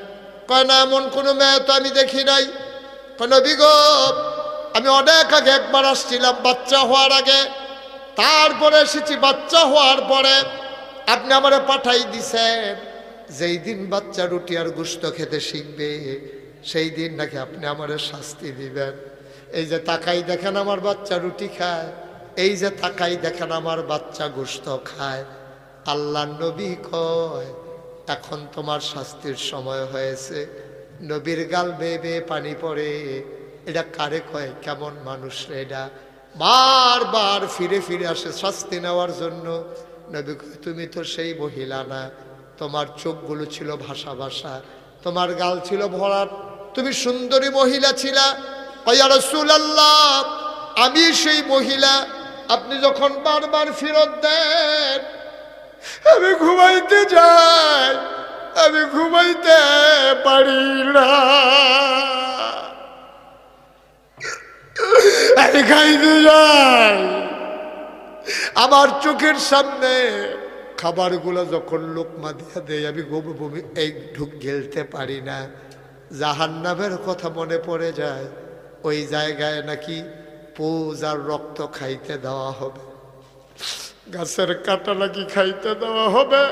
কয়, না, এমন কোনো মেয়ে তো আমি দেখি নাই। কয়, নবী গো, আমি অনেক আগে একবার আসছিলাম বাচ্চা হওয়ার আগে, তারপরে এসেছি বাচ্চা হওয়ার পরে। আপনি আমারে পাঠাই দিছেন, যেই দিন বাচ্চা রুটি আর গোশত খেতে শিখবে সেই দিন নাকি আপনি আমারে শাস্তি দিবেন। এই যে তাকাই দেখেন আমার বাচ্চা রুটি খায়, এই যে তাকাই দেখেন আমার বাচ্চা গোশত খায়। আল্লাহ নবী কয়, এখন তোমার শাস্তির সময় হয়েছে। নবীর গাল বেয়ে বেয়ে পানি পড়ে। এটা কারে কয়? কেমন মানুষ রে এটা? বারবার ফিরে ফিরে আসে শাস্তি নেওয়ার জন্য। নবী কয়, তুমি তো সেই মহিলা না, তোমার চোখগুলো ছিল ভাষা ভাষা, তোমার গাল ছিল ভরাট, তুমি সুন্দরী মহিলা ছিলা। ইয়া রাসূলুল্লাহ, আমি সেই মহিলা। আপনি যখন বারবার ফেরত দেন, আমি ঘুমাইতে যাই, আমি ঘুমাইতে পারি না, আমি খাইতে যাই, আমার চোখের সামনে খাবারগুলো যখন লোকমা দিয়া দেয় আমি বমি এই ঢুক গেলতে পারি না। জাহান্নামের কথা মনে পড়ে যায়। ওই জায়গায় নাকি পুজ আর রক্ত খাইতে দেওয়া হবে, গাছের কাটা নাকি খাইতে দেওয়া হবে,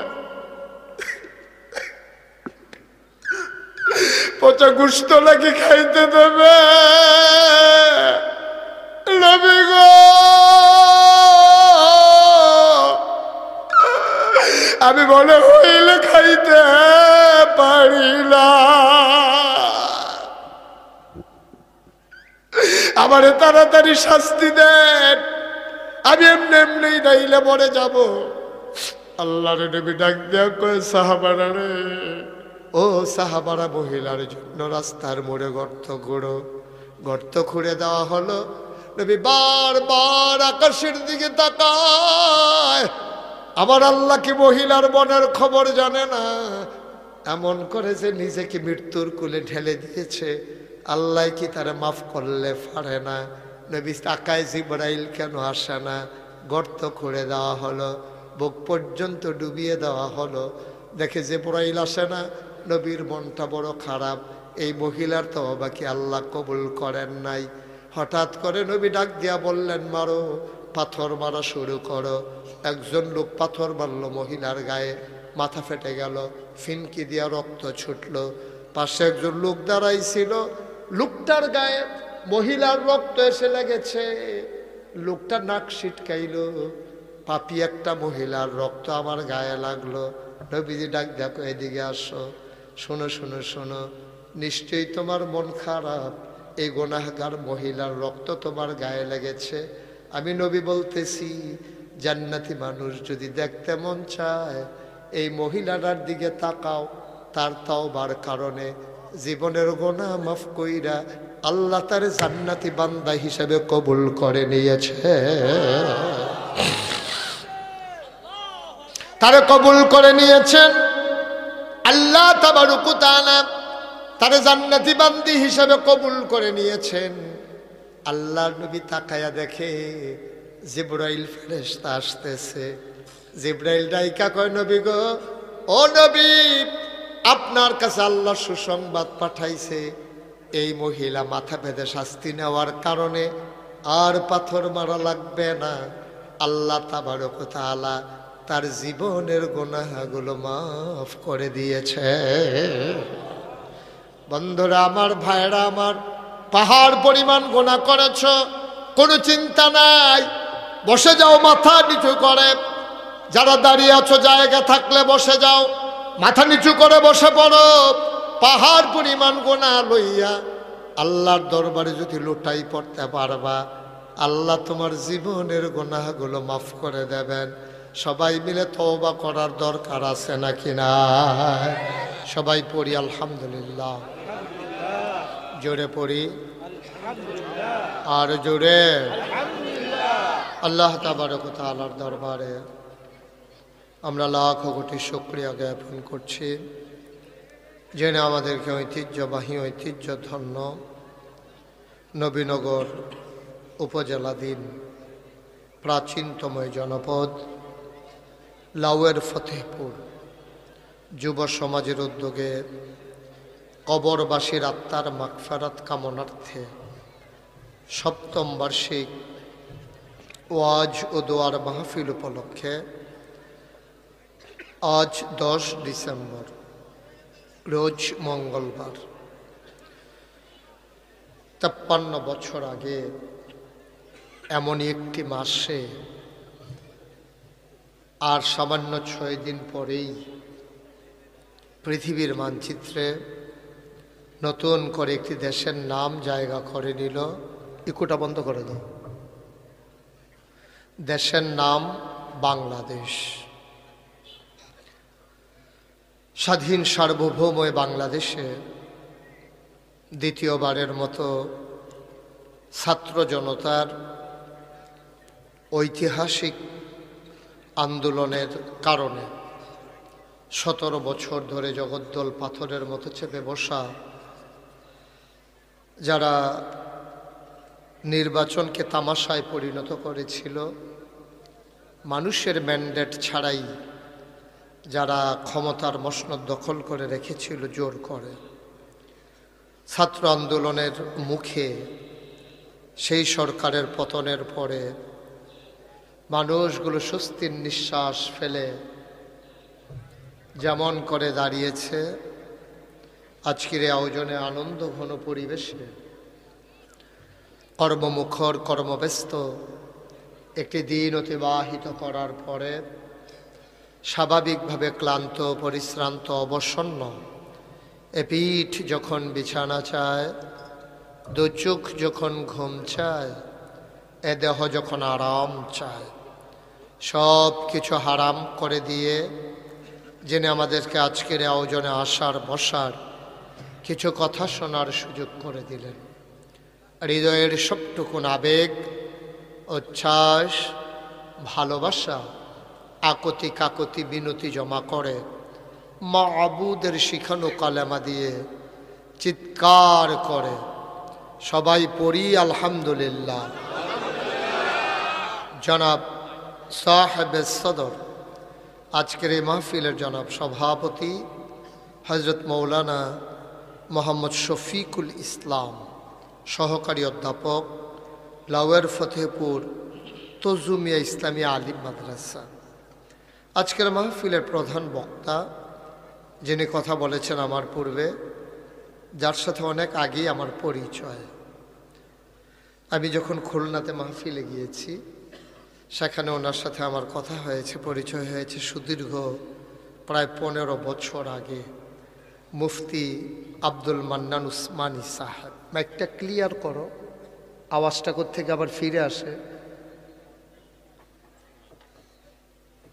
পচা গোশত নাকি খাইতে দেবে। নবী গো, আমি মনে হইলে খাইতে পারি না, আমারে তাড়াতাড়ি শাস্তি দেন, আমি এমনি এমনি নাইলে মরে যাব। আল্লাহর নবী ডাক দেয়া কয়, সাহাবারা রে, ও সাহাবারা, মহিলার জন্য রাস্তার মোড়ে গর্ত খুঁড়ো। গর্ত খুঁড়ে দেওয়া হলো। নবী বারবার আকাশের দিকে তাকায়। আমার আল্লাহ কি মহিলার মনের খবর জানে না? এমন করে যে নিজেকে মৃত্যুর কোলে ঢেলে দিয়েছে, আল্লাহ কি তারা মাফ করলে পারে না? নবী তাকায়, জিবরাইল কেন আসে না? গর্ত খুঁড়ে দেওয়া হলো, বুক পর্যন্ত ডুবিয়ে দেওয়া হলো। দেখে জিবরাইল আসে না। নবীর মনটা বড় খারাপ, এই মহিলার তওবা কি আল্লাহ কবুল করেন নাই? হঠাৎ করে নবী ডাক দিয়া বললেন, মারো, পাথর মারা শুরু করো। একজন লোক পাথর মারল মহিলার গায়ে, মাথা ফেটে গেল, ফিনকি দিয়া রক্ত ছুটল। পাশে একজন লোক দাঁড়াইছিল, লোকটার গায়ে মহিলার রক্ত এসে লেগেছে। লোকটা নাক ছিটকাইল, পাপি একটা মহিলার রক্ত আমার গায়ে লাগলো। নবীজি ডাক দেখো, এদিকে আসো, শোনো শোনো শোনো, নিশ্চয়ই তোমার মন খারাপ, এই গুনাহগার মহিলার রক্ত তোমার গায়ে লেগেছে। আমি নবী বলতেছি, জান্নাতি মানুষ যদি দেখতে মন চায়, এই মহিলাটার দিকে তাকাও, তার তওবার কারণে জীবনের গুনাহ মাফ কইরা আল্লাহ তার জান্নাতি বান্দা হিসেবে কবুল করে নিয়েছে, তারে কবুল করে নিয়েছেন আল্লাহ তাবারক ওয়া তাআলা, তারে জান্নাতি বান্দি হিসেবে কবুল করে নিয়েছেন। আল্লাহর নবী তাকায়া দেখে জিবরাইল ফেরেশতা আসতেছে। জিবরাইল ডাইকা কয়, নবী গো, ও নবী, আপনার কাছে আল্লাহ সুসংবাদ পাঠাইছে, এই মহিলা মাথা বেঁধে শাস্তি নেওয়ার কারণে আর পাথর মারা লাগবে না। আল্লাহ তাবারক ওয়া তাআলা তার জীবনের গুনাহগুলো মাফ করে দিয়েছে। বন্ধুরা আমার, ভাইরা আমার, পাহাড় পরিমাণ গুনাহ করেছ, কোনো চিন্তা নাই, বসে যাও মাথা নিচু করে। যারা দাঁড়িয়ে আছো জায়গা থাকলে বসে যাও, মাথা নিচু করে বসে পড়ো। পাহাড় পরিমাণ গুনাহ লইয়া আল্লাহর দরবারে যদি লুটাই পড়তে পারবা, আল্লাহ তোমার জীবনের গুনাহগুলো মাফ করে দেবেন। সবাই মিলে তওবা করার দরকার আছে নাকি না? সবাই পড়ি আলহামদুলিল্লাহ, জোরে পড়ি আর জোরে। আল্লাহ তাবারক ওয়া তাআলার দরবারে আমরা লাখ কোটি শুকরিয়া জ্ঞাপন করছি, যিনি আমাদেরকে ঐতিহ্যবাহী ঐতিহ্যধন্য নবীনগর উপজেলাধীন প্রাচীনতম জনপদ লাউয়ের ফতেহপুর যুব সমাজের উদ্যোগে কবরবাসীর আত্মার মাগফিরাত কামনার্থে সপ্তম বার্ষিক ওয়াজ ও দোয়ার মাহফিল উপলক্ষে আজ 10 ডিসেম্বর রোজ মঙ্গলবার 53 বছর আগে এমনই একটি মাসে আর সামান্য 6 দিন পরেই পৃথিবীর মানচিত্রে নতুন করে একটি দেশের নাম জায়গা করে নিল। ইকোটা বন্ধ করে দাও। দেশের নাম বাংলাদেশ। স্বাধীন সার্বভৌম বাংলাদেশে দ্বিতীয়বারের মতো ছাত্র জনতার ঐতিহাসিক আন্দোলনের কারণে 17 বছর ধরে জগদ্দল পাথরের মতো চেপে বসা যারা নির্বাচনকে তামাশায় পরিণত করেছিল, মানুষের ম্যান্ডেট ছাড়াই যারা ক্ষমতার মসনদ দখল করে রেখেছিল জোর করে, ছাত্র আন্দোলনের মুখে সেই সরকারের পতনের পরে মানুষগুলো স্বস্তির নিঃশ্বাস ফেলে যেমন করে দাঁড়িয়েছে, আজকের এই আয়োজনে আনন্দ ঘন পরিবেশে কর্মমুখর কর্মব্যস্ত একটি দিন অতিবাহিত করার পরে স্বাভাবিকভাবে ক্লান্ত পরিশ্রান্ত অবসন্ন এ পিঠ যখন বিছানা চায়, দু চোখ যখন ঘুম চায়, এ দেহ যখন আরাম চায়, সব কিছু হারাম করে দিয়ে যিনি আমাদেরকে আজকের আয়োজনে আসার বসার কিছু কথা শোনার সুযোগ করে দিলেন, হৃদয়ের সবটুকুন আবেগ, উচ্ছ্বাস, ভালোবাসা, আকতি কাকতি বিনতি জমা করে মাবুদের শিখানো কালেমা দিয়ে চিৎকার করে সবাই পড়ি আলহামদুলিল্লাহ। জনাব সাহেবে সদর, আজকের এই মাহফিলের জনাব সভাপতি হজরত মৌলানা মোহাম্মদ শফিকুল ইসলাম, সহকারী অধ্যাপক, লাউয়ের ফতেহপুর তজুমিয়া ইসলামী আলিম মাদ্রাসা। আজকের মাহফিলের প্রধান বক্তা যিনি কথা বলেছেন আমার পূর্বে, যার সাথে অনেক আগেই আমার পরিচয়। আমি যখন খুলনাতে মাহফিলে গিয়েছি সেখানে ওনার সাথে আমার কথা হয়েছে, পরিচয় হয়েছে সুদীর্ঘ প্রায় 15 বছর আগে। মুফতি আব্দুল মান্নান উসমানী সাহেব, মাইকটা ক্লিয়ার করো, আওয়াজটা কোত্থেকে আবার ফিরে আসে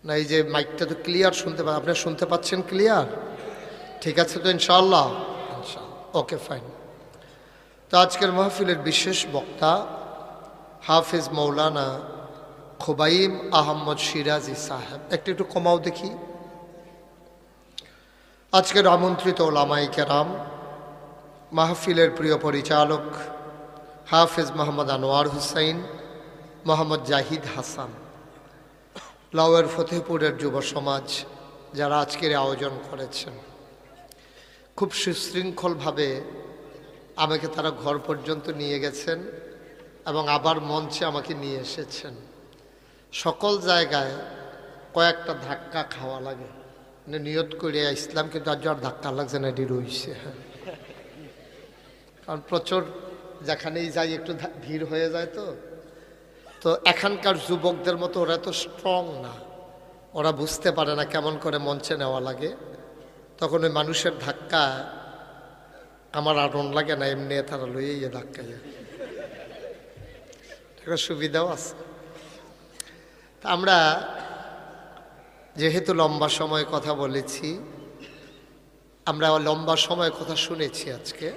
না। এই যে মাইকটা তো ক্লিয়ার শুনতে পান, আপনি শুনতে পাচ্ছেন ক্লিয়ার? ঠিক আছে তো ইনশাআল্লাহ? Okay fine. তো আজকের মাহফিলের বিশেষ বক্তা হাফিজ মৌলানা খুবাইম আহমদ সিরাজি সাহেব। একটু কমাও দেখি। আজকের আমন্ত্রিত ওলামায়ে কেরাম, মাহফিলের প্রিয় পরিচালক হাফিজ মোহাম্মদ আনোয়ার হুসাইন, মোহাম্মদ জাহিদ হাসান, লাউয়ের ফতেহপুরের যুব সমাজ যারা আজকের আয়োজন করেছেন, খুব সুশৃঙ্খলভাবে আমাকে তারা ঘর পর্যন্ত নিয়ে গেছেন এবং আবার মঞ্চে আমাকে নিয়ে এসেছেন। সকল জায়গায় কয়েকটা ধাক্কা খাওয়া লাগে, মানে নিয়ত করে ইসলাম, কিন্তু আজ আর ধাক্কা লাগছে না, এটি রয়েছে। হ্যাঁ, কারণ প্রচুর যেখানেই যাই একটু ভিড় হয়ে যায়। তো এখানকার যুবকদের মতো ওরা তো স্ট্রং না, ওরা বুঝতে পারে না কেমন করে মঞ্চে নেওয়া লাগে। তখন ওই মানুষের ধাক্কা আমার আরণ লাগে না, এমনি তারা লইয়ে ধাক্কা যায়, একটা সুবিধাও আছে। তা আমরা যেহেতু লম্বা সময় কথা বলেছি, আমরা লম্বা সময় কথা শুনেছি, আজকে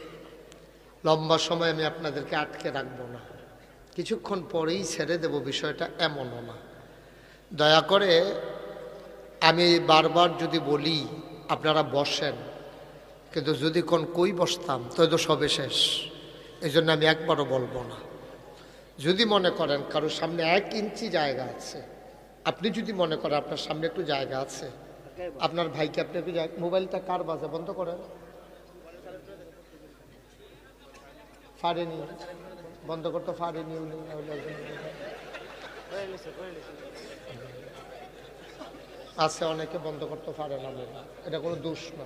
লম্বা সময় আমি আপনাদেরকে আটকে রাখবো না, কিছুক্ষণ পরেই ছেড়ে দেব, বিষয়টা এমনও না। দয়া করে আমি বারবার যদি বলি আপনারা বসেন, কিন্তু যদি কোন কই বসতাম তো সবে শেষ, এই জন্য আমি একবারও বলবো না। যদি মনে করেন কারোর সামনে 1 ইঞ্চি জায়গা আছে, আপনি যদি মনে করেন আপনার সামনে একটু জায়গা আছে, আপনার ভাইকে আপনি একটু মোবাইলটা কার বাজে বন্ধ করেন, ফাড়েনি বন্ধ করতে ফাড়েনি, আছে অনেকে বন্ধ করতে পারে না, এটা কোনো দোষ না,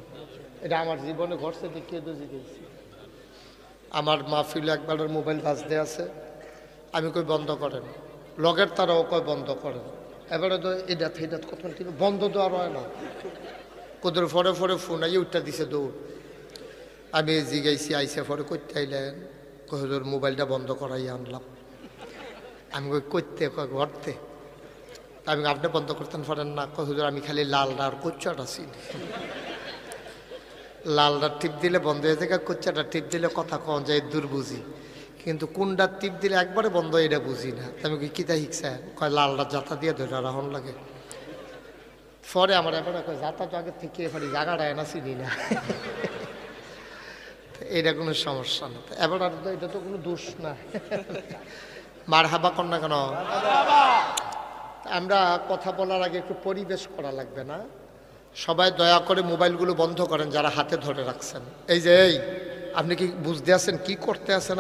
এটা আমার জীবনে ঘটছে, দেখিয়ে তো জিজ্ঞেসি। আমার মাহফিলে একবারের মোবাইল বাজতে আছে, আমি কই বন্ধ করেন, লগের তারাও কয় বন্ধ করেন, এবারে তো এটা কত বন্ধ তো আর হয় না, কোদের ফরে ফরে ফোন আইয়ে উঠটা দিছে দৌড়। আমি জিগাইছি, আইসে ফরে করতে আইলেন, কহজোর মোবাইলটা বন্ধ করাই আনলাম। আমি কই করতে, কয় ঘরতে। আমি আপনি বন্ধ করতেন পারেন না, কহজোর আমি খালি লালডা আর কোচ্চাটা চিনি, লালডা টিপ দিলে বন্ধ হয়ে যায়, কোচ্চাটা টিপ দিলে কথা কন যায়, দূর বুঝি, কিন্তু কোনটা টিপ দিলে একবারে বন্ধ এটা বুঝি না। আমি কিতা শিখছেন, কয় লালডা জাতা দিয়ে ধরে রাহন লাগে। পরে আমার এবার কয় জাতা তো আগে থেকে এবারে জায়গাটা এনা চিনি না, এটা কোনো সমস্যা না। এবার আর তো এটা তো কোনো দোষ না, মার হাবা কর না কেন। আমরা কথা বলার আগে একটু পরিবেশ করা লাগবে না? সবাই দয়া করে মোবাইলগুলো বন্ধ করেন যারা হাতে ধরে রাখছেন। এই যে আপনি কি বুঝতে আছেন কি করতে আছেন?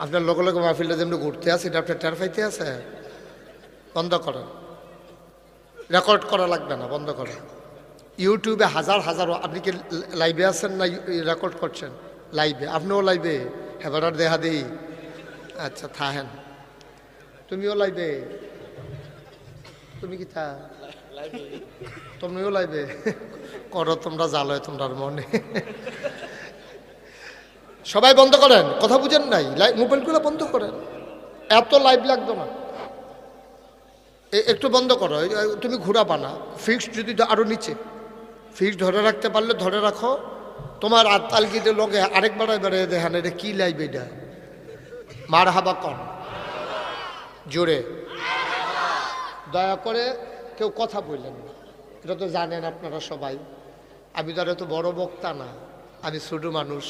আপনার লগে লগে মাহফিলটা যেমনি ঘুরতে আছে, এটা আপনার টের পাইতে আছে। বন্ধ করেন, রেকর্ড করা লাগবে না, বন্ধ করেন। ইউটিউবে হাজার হাজার, আপনি কি লাইভে আছেন না রেকর্ড করছেন? লাইভে, আপনিও লাইভে, এবার দেখা দিই। আচ্ছা থাহেন, তুমিও লাইবে, তুমি কি থা তুমিও লাইবে করো, তোমরা জালো তোমরা মনে। সবাই বন্ধ করেন, কথা বুঝেন নাই, মোবাইলগুলো বন্ধ করেন, এত লাইভ লাগতো না, একটু বন্ধ করো। তুমি ঘুরাবা না, ফিক্সড যদি আরো নিচে ফিক্সড ধরে রাখতে পারলে ধরে রাখো। তোমার আত্মালকিতে লগে আরেকবার এবারে দেখান, এটা কি লাইভ, এটা মার হাবা কন জোরে। দয়া করে কেউ কথা বললেন না, এটা তো জানেন আপনারা সবাই। আমি তো আর এত বড় বক্তা না, আমি ছোট মানুষ।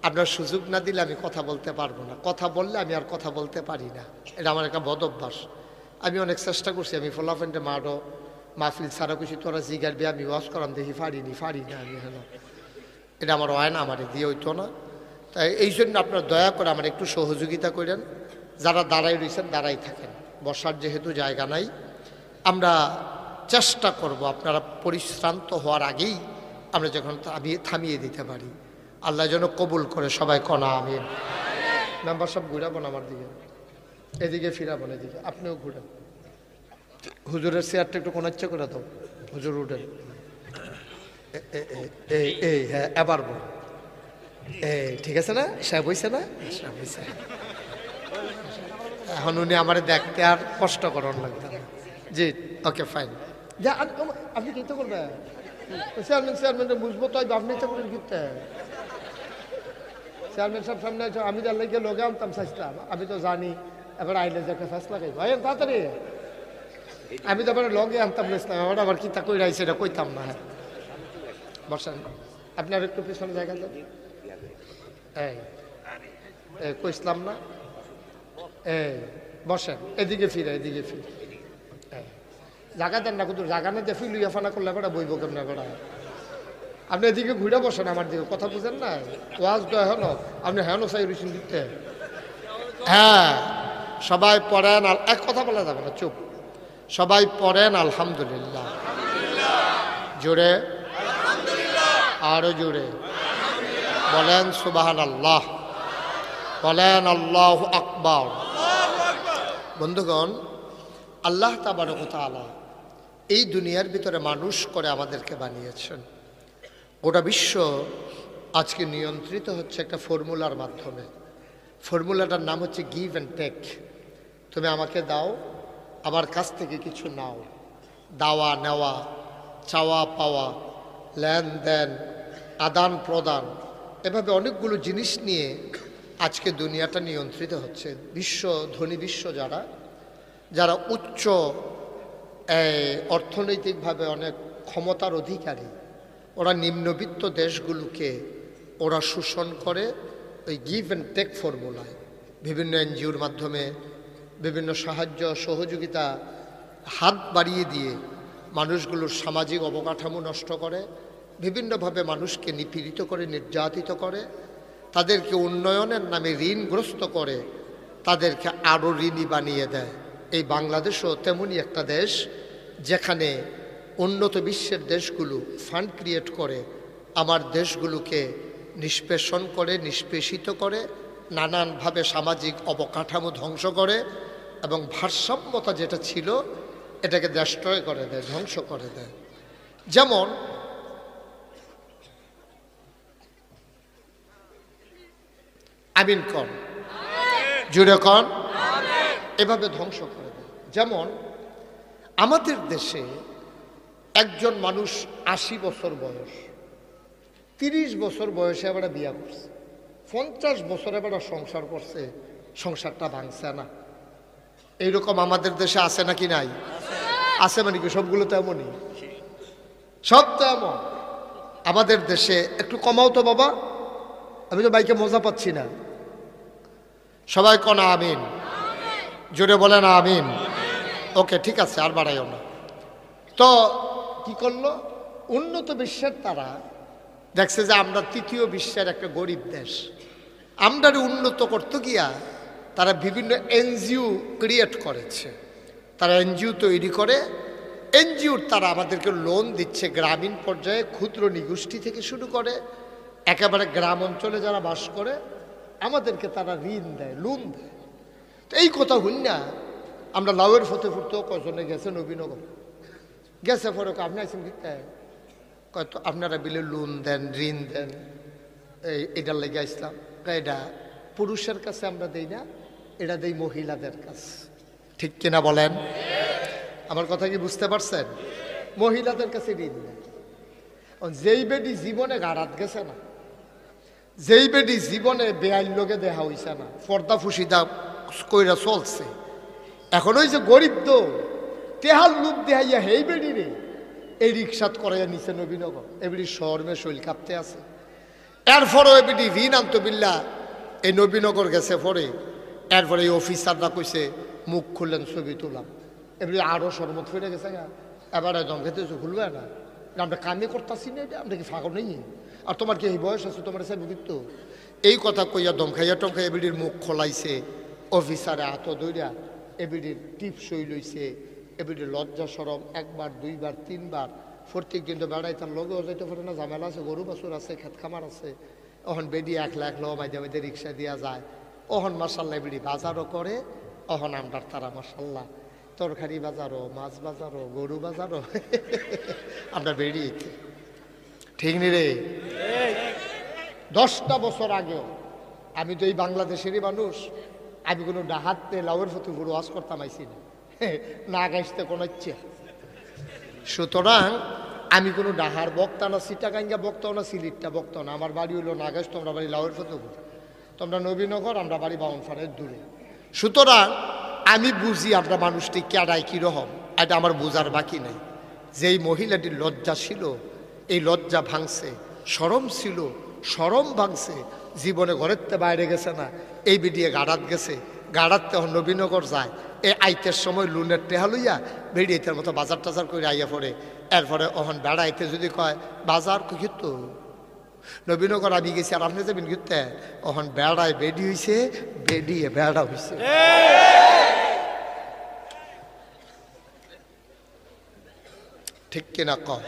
আপনার সুযোগ না দিলে আমি কথা বলতে পারবো না, কথা বললে আমি আর কথা বলতে পারি না, এটা আমার একটা বদ অভ্যাস। আমি অনেক চেষ্টা করছি, আমি ফলাফেন্টে মারো মাহফিল ছাড়া কিছু তোরা জিগারবি, আমি ওয়াশ করাম দেখি ফাড়ি না আমি, হ্যাঁ এটা আমার হয় না, আমার দিয়ে হইতো না। তাই এই জন্য আপনারা দয়া করে আমার একটু সহযোগিতা করেন। যারা দাঁড়াই রয়েছেন দাঁড়াই থাকেন, বসার যেহেতু জায়গা নাই। আমরা চেষ্টা করব আপনারা পরিশ্রান্ত হওয়ার আগেই আমরা যখন থামিয়ে দিতে পারি। আল্লাহ যেন কবুল করে, সবাই কনা আমিন। মেম্বার সব ঘুরাবেন আমার দিকে, এদিকে ফিরাবেন, এদিকে আপনিও ঘুরেন। হুজুরের চেয়ারটা একটু কোনাচ্চা করে দাও, হুজুর উঠেন। এই হ্যাঁ এবার বল, ঠিক আছে না? সাহেব হইছে না? সাহেব হইছে। এখন উনি আমার দেখতে আর কষ্ট করার লাগবে না। জি ওকে ফাইন। যা আপনি কি তো করবেন? চেয়ারম্যান বুঝবো তো, আপনি তো করেন কিনতে। চেয়ারম্যান সাহেব সামনে আছে, আমি যার লেগে লগে আনতাম চাইছিলাম, আমি তো জানি এবার আইলে যে একটা ফেসলা খাই ভাই তাড়াতাড়ি। আমি তো এবার লগে আনতাম ইসলাম, আমার আবার কি তা কই রাইছে এটা কইতাম না। বসেন, আপনার একটু পিছনে জায়গা দেন। এই কইসলাম না, এই বসেন, এদিকে ফিরে, এদিকে ফিরে। জায়গা দেন না, কিন্তু জায়গা না দিয়ে ফিলুইয়া ফানা করলে বেড়া বইব কেমন বেড়া। আপনি এদিকে ঘুরে বসেন আমার দিকে, কথা বুঝেন না? ওয়াজ তো এখন আপনি হ্যাঁ চাই রুচি দিতে। হ্যাঁ সবাই পড়েন, এক কথা বলা যাবে না, চুপ। সবাই পড়েন আলহামদুলিল্লাহ, জোরে আরো জোরে বলেন সুবহানাল্লাহ, বলেন আল্লাহু আকবার। বন্ধুগণ, আল্লাহ তাবারক ওয়া তাআলা এই দুনিয়ার ভিতরে মানুষ করে আমাদেরকে বানিয়েছেন। গোটা বিশ্ব আজকে নিয়ন্ত্রিত হচ্ছে একটা ফর্মুলার মাধ্যমে। ফর্মুলাটার নাম হচ্ছে গিভ অ্যান্ড টেক। তুমি আমাকে দাও, আমার কাছ থেকে কিছু নাও। দাওয়া নেওয়া, চাওয়া পাওয়া, লেনদেন, আদান প্রদান, এভাবে অনেকগুলো জিনিস নিয়ে আজকে দুনিয়াটা নিয়ন্ত্রিত হচ্ছে। ধনী বিশ্ব যারা উচ্চ অর্থনৈতিকভাবে অনেক ক্ষমতার অধিকারী, ওরা নিম্নবিত্ত দেশগুলোকে ওরা শোষণ করে ওই গিভ অ্যান্ড টেক ফর্মুলায়, বিভিন্ন এনজিওর মাধ্যমে বিভিন্ন সাহায্য সহযোগিতা হাত বাড়িয়ে দিয়ে মানুষগুলোর সামাজিক অবকাঠামো নষ্ট করে, বিভিন্নভাবে মানুষকে নিপীড়িত করে, নির্যাতিত করে, তাদেরকে উন্নয়নের নামে ঋণগ্রস্ত করে, তাদেরকে আরও ঋণী বানিয়ে দেয়। এই বাংলাদেশও তেমনই একটা দেশ, যেখানে উন্নত বিশ্বের দেশগুলো ফান্ড ক্রিয়েট করে আমার দেশগুলোকে নিষ্পেষণ করে, নিষ্পেষিত করে, নানানভাবে সামাজিক অবকাঠামো ধ্বংস করে এবং ভারসাম্যতা যেটা ছিল এটাকে ডেস্ট্রয় করে দেয়, ধ্বংস করে দেয়। যেমন আমিন কন, জুড়ে কন, এভাবে ধ্বংস করে দেয়। যেমন আমাদের দেশে একজন মানুষ 80 বছর বয়স, 30 বছর বয়সে এবার বিয়া করছে, 50 বছরে এবার সংসার করছে, সংসারটা ভাঙছে না। এইরকম আমাদের দেশে আছে নাকি নাই? আছে, মানে কি সবগুলো তো এমনই, সব তো এমন। আমাদের দেশে একটু কমাও তো বাবা, আমি তো বাইকে মজা পাচ্ছি না। সবাই কোন আমিন, জোরে বলেন আমিন। ওকে, ঠিক আছে, আর বাড়াইও না। তো কি করলো উন্নত বিশ্বের তারা, দেখছে যে আমরা তৃতীয় বিশ্বের একটা গরিব দেশ, আমরা উন্নত করতে গিয়া তারা বিভিন্ন এনজিও ক্রিয়েট করেছে। তারা এনজিও তৈরি করে, এনজিওর তারা আমাদেরকে লোন দিচ্ছে গ্রামীণ পর্যায়ে, ক্ষুদ্র নিগোষ্ঠী থেকে শুরু করে একেবারে গ্রাম অঞ্চলে যারা বাস করে আমাদেরকে তারা ঋণ দেয়, লোন দেয়। তো এই কথা হইন না, আমরা লাউয়ের ফতে ফুটতেও কজনে গেছে নবীনগর, গেছে পরে আপনি আছেন কি কত আপনারা বিলে লোন দেন, ঋণ দেন, এটার লেগে আসলাম। এটা পুরুষের কাছে আমরা দেই না, এটা দেই মহিলাদের কাছে, ঠিক কিনা বলেন? আমার কথা কি বুঝতে পারছেন? মহিলাদের কাছে ঋণ দেয়। যেই বেডি জীবনে গাড়াত গেছে না, যেই বেডি জীবনে বেআইন লোকে দেখা হইছে না, পর্দা ফুসিদা কইরা চলছে, এখন ওই যে গরিব তো তেহার লোক দেহাইয়া হেই বেডি রে এই রিক্সাত করাইয়া নিচে নবীনগর, এবিডি শহরে শৈল কাঁপতে আছে। এরপরও এবিডি ঋণ আনতো বিল্লা এই নবীনগর গেছে পরে, এরপরে এই অফিসাররা কইছে মুখ খুললেন, ছবি তুলাম, এবারে আরও শরমত ফিরে গেছে। এবার দম খেতে খুলবে না, আমরা কামে করতেছি না, এটা আমরা কি ফাঁকর নেই, আর তোমার কি এই বয়স আছে, তোমার সাহেব কিন্তু এই কথা কইয়া দম খাইয়া টম খাইয়া এবিডির মুখ খোলাইছে। অফিসারে হাত দইরা এবিডির টিপ সই লইছে, এবিডির লজ্জা সরম একবার, দুইবার, তিনবার, প্রত্যেক দিন তো বেড়াই তার লগেও যাইতে পারে না, ঝামেলা আছে, গরু বাছুর আছে, খেত খামার আছে। ওহন বেডি 1 লাখ লো মাঝে মাঝে রিক্সা দিয়া যায়, ওহন মার্শাল্লাহ এবিডি বাজারও করে, ওহন আমরা তারা মার্শাল্লাহ তরকারি বাজারও, মাছ বাজারও, গরু বাজারও আমরা বেরিয়ে, ঠিক নি রে? 10টা বছর আগেও আমি তো এই বাংলাদেশেরই মানুষ, আমি কোনো ডাহাতে লাউয়ের ফতে পুরো ওয়াজ করতাম আইসি না গাইতে কোনো ইচ্ছে। সুতরাং আমি কোনো ডাহার বক্তা না, সিটাগাঙ্গা বক্তাও না, সিলিটটা বক্তাও না। আমার বাড়ি হলো নাগাইশ, তোমরা বাড়ি লাউয়ের ফতেপুর, তোমরা নবীনগর, আমরা বাড়ি বাউনফানের দূরে। সুতরাং আমি বুঝি আমরা মানুষটি কেডায় কীরকম, এটা আমার বোঝার বাকি নাই। যেই মহিলাটির লজ্জা ছিল এই লজ্জা ভাঙছে, শরম ছিল শরম ভাঙছে, জীবনে ঘরের বাইরে গেছে না, এই বিডিয়ে গাড়াত গেছে, গাড়াত তখন নবীনগর যায়, এই আইতের সময় লুনের টেহা লইয়া বেড়িয়েতের মতো বাজার টাজার করে আইয়া পড়ে। এরপরে ওখান বেড়াইতে যদি কয় বাজার কিন্তু নবীনগর আমি গেছি আর আপনি যাবেন ঘুরতে, ওখান বেড়ায় বেডি হয়েছে, বেডিয়ে বেড়া হয়েছে। ঠিক কিনা কয়?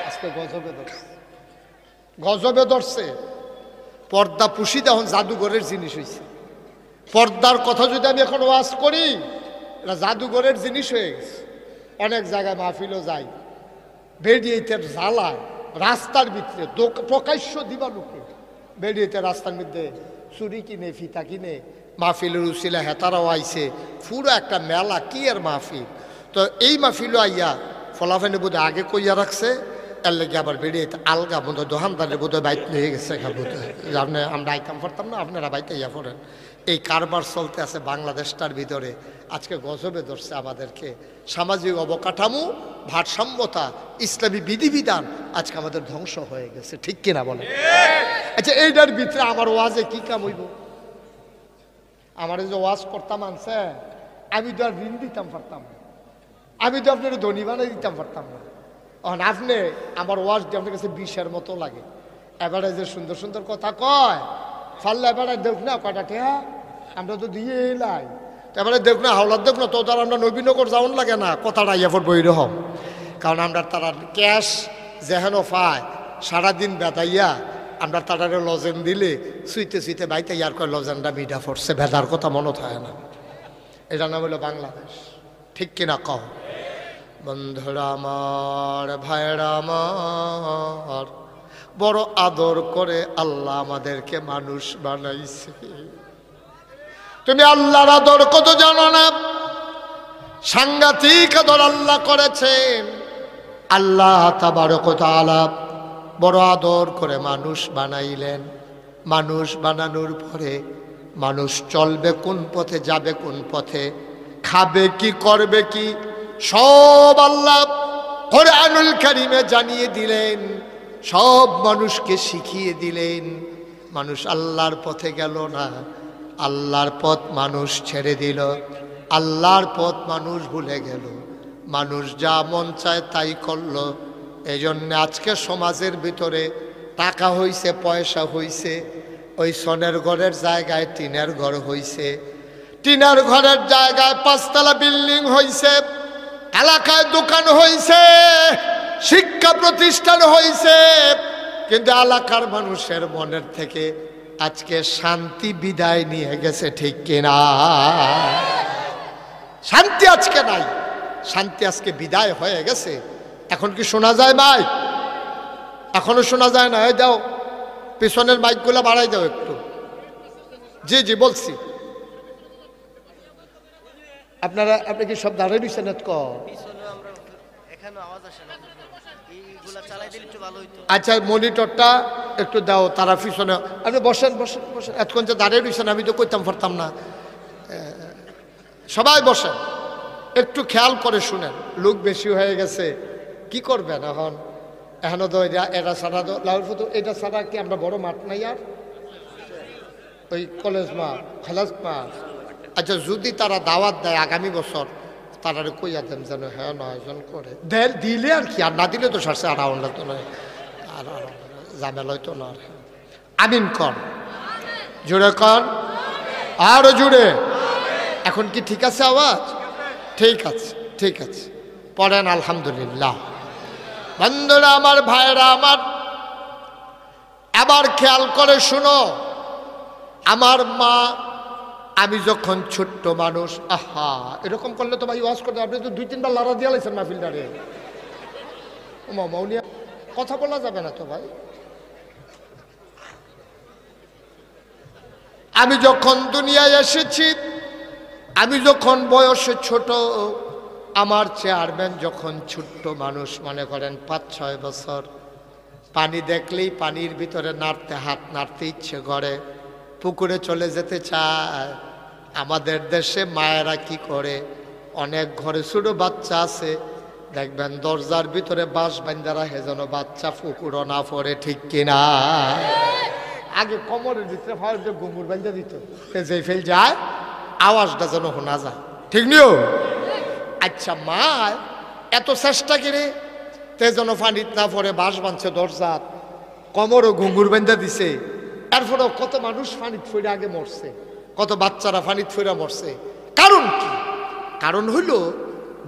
আজকে গজবে ধরছে, গজবে ধরছে। পর্দা পুষিতে এখন জাদুঘরের জিনিস হয়েছে। পর্দার কথা যদি আমি এখন ওয়াজ করি, এটা জাদুঘরের জিনিস হয়ে গেছে। অনেক জায়গায় মাহফিলও যাই, বেরিয়েতে জ্বালায় রাস্তার ভিতরে প্রকাশ্য দিবা লোকে, বেরিয়েতে রাস্তার মধ্যে চুরি কিনে, ফিতা কিনে, মাহফিলের উচিলা হেতারাও আইছে, পুরো একটা মেলা। কি আর মাহফিল, তো এই মাহফিলও আইয়া ফলাফানি বোধহয় আগে কইয়া রাখছে, এর লেগে আবার বেরিয়ে আলগা বোধ দোকানদারের বোধহয় বাইক নিয়ে গেছে বোধহয়, আমরা আইতাম পারতাম না, আপনারা বাইতে ইয়া পড়েন। এই কারবার চলতে আছে বাংলাদেশটার ভিতরে। আজকে গজবে ধরছে আমাদেরকে। সামাজিক অবকাঠামো, ভারসাম্যতা, ইসলামী বিধিবিধান আজকে আমাদের ধ্বংস হয়ে গেছে, ঠিক কিনা বলে? আচ্ছা, এইটার ভিতরে আমার ওয়াজে কি কাম হইব? আমার যে ওয়াজ করতাম আনছে, আমি তো আর ঋণ দিতাম পারতাম না, আমি তো আপনার ধনী বানাই দিতাম পারতাম না। এখন আপনি আমার ওয়াজ দিয়ে আপনার কাছে বিষের মতো লাগে। এবারে যে সুন্দর সুন্দর কথা কয়, ফাললে এবারে দেখ না কয়টা ঠেয়া আমরা তো দিয়ে এলাই, এবারে দেখ না হাওলার দেখ না, তো তার আমরা নবীনগর যাওয়ান লাগে না, কথাটা ইয়ে পড়বো এইরকম। কারণ আমরা তারা ক্যাশ যেহেন পায় সারাদিন বেতাইয়া আমরা তারারে লজেন দিলে সুইতে সুইতে বাইতে ইয়ার কয় লজেনটা মিঠা পড়ছে, ভেদার কথা মনে থাকে না। এটা নাম হলো বাংলাদেশ, ঠিক কিনা কও? বন্ধুরা আমার, ভাইরা আমার, বড় আদর করে আল্লাহ আমাদেরকে মানুষ বানাইছে। তুমি আল্লাহর আদর কত জানো না? সাংঘাতিক আদর আল্লাহ করেছেন। আল্লাহ তাবারক ওয়া তাআলা বড় আদর করে মানুষ বানাইলেন। মানুষ বানানোর পরে মানুষ চলবে কোন পথে, যাবে কোন পথে, খাবে কি, করবে কি, সব আল্লাহ কোরআনুল কারীমে জানিয়ে দিলেন, সব মানুষকে শিখিয়ে দিলেন। মানুষ আল্লাহর পথে গেল না, আল্লাহর পথ মানুষ ছেড়ে দিল, আল্লাহর পথ মানুষ ভুলে গেল, মানুষ যা মন চায় তাই করলো। এই জন্য আজকে সমাজের ভিতরে টাকা হইছে, পয়সা হইছে, ওই সোনের ঘরের জায়গায় টিনের ঘর হইছে, টিনের ঘরের জায়গায় 5 তলা বিল্ডিং হইছে, এলাকায় দোকান হইছে, শিক্ষা প্রতিষ্ঠান হইছে, কিন্তু এলাকার মানুষের মনের থেকে আজকে শান্তি বিদায় নিয়ে গেছে, ঠিক কিনা? শান্তি আজকে নাই, শান্তি আজকে বিদায় হয়ে গেছে। এখন কি শোনা যায় ভাই? এখনো শোনা যায় না? দাও পিছনের মাইকগুলো বাড়াই দাও একটু। জি জি বলছি। আপনারা, আপনি কি সব দাঁড়িয়ে দিচ্ছেন? আচ্ছা, মনিটরটা একটু দাও, তারা পিছনে। আপনি বসেন বসেন বসেন, এতক্ষণ যে দাঁড়িয়ে দিচ্ছেন আমি তো করতাম পারতাম না। সবাই বসেন, একটু খেয়াল করে শুনেন। লোক বেশি হয়ে গেছে, কি করবেন এখন? এখনো তো এটা ছাড়া তো লাউরফুতো, এটা ছাড়া কি আমরা বড় মাঠ নাই আর? ওই কলেজ মাঠ, খেলাস মাঠ। আচ্ছা, যদি তারা দাওয়াত দেয় আগামী বছর, তারা কইয়া দেন যেন হ্যাঁ 9 জন করে দিলে আর কি, আর না দিলে তো সারছে আর আওয়াজ তো নয়, আর ঝামেলা হইতো না। আমিন কর, জোরে কর, আরো জোরে। এখন কি ঠিক আছে আওয়াজ? ঠিক আছে, ঠিক আছে, পড়েন আলহামদুলিল্লাহ। বন্ধুরা আমার, ভাইরা আমার, আবার খেয়াল করে শুনো। আমার মা, আমি যখন ছোট্ট মানুষ, আহা এরকম করলে তো ভাই ওয়াজ করতে, আপনি তো 2-3 বার লড়া দিয়ে লাইছেন মাহফিলটারে। মৌলিয়া কথা বলা যাবে না তো ভাই। আমি যখন দুনিয়ায় এসেছি, আমি যখন বয়সে ছোট, আমার চেয়ারম্যান যখন ছোট্ট মানুষ, মনে করেন 5-6 বছর, পানি দেখলেই পানির ভিতরে নাড়তে, হাত নাড়তে ইচ্ছে করে, পুকুরে চলে যেতে চায়। আমাদের দেশে মায়েরা কি করে, অনেক ঘরে ছোট বাচ্চা আছে, দেখবেন দরজার ভিতরে বাঁশ বান্ধা রাখে যেন বাচ্চা পুকুরও না পড়ে, ঠিক কিনা? আগে কোমরের ভিতরে ঘুঙুর বান্ধা দিত, যে ফেল যায় আওয়াজটা যেন শোনা যায়, ঠিক নিও? আচ্ছা, মা এত চেষ্টা করে তে যেন পানিত না পড়ে বাঁশ বাঁধছে দরজাত, কোমরও ঘুঙুর বান্ধা দিছে, তারপরেও কত মানুষ পানিত ফিরে আগে মরছে, কত বাচ্চারা পানিত ফিরে মরছে। কারণ কি? কারণ হইল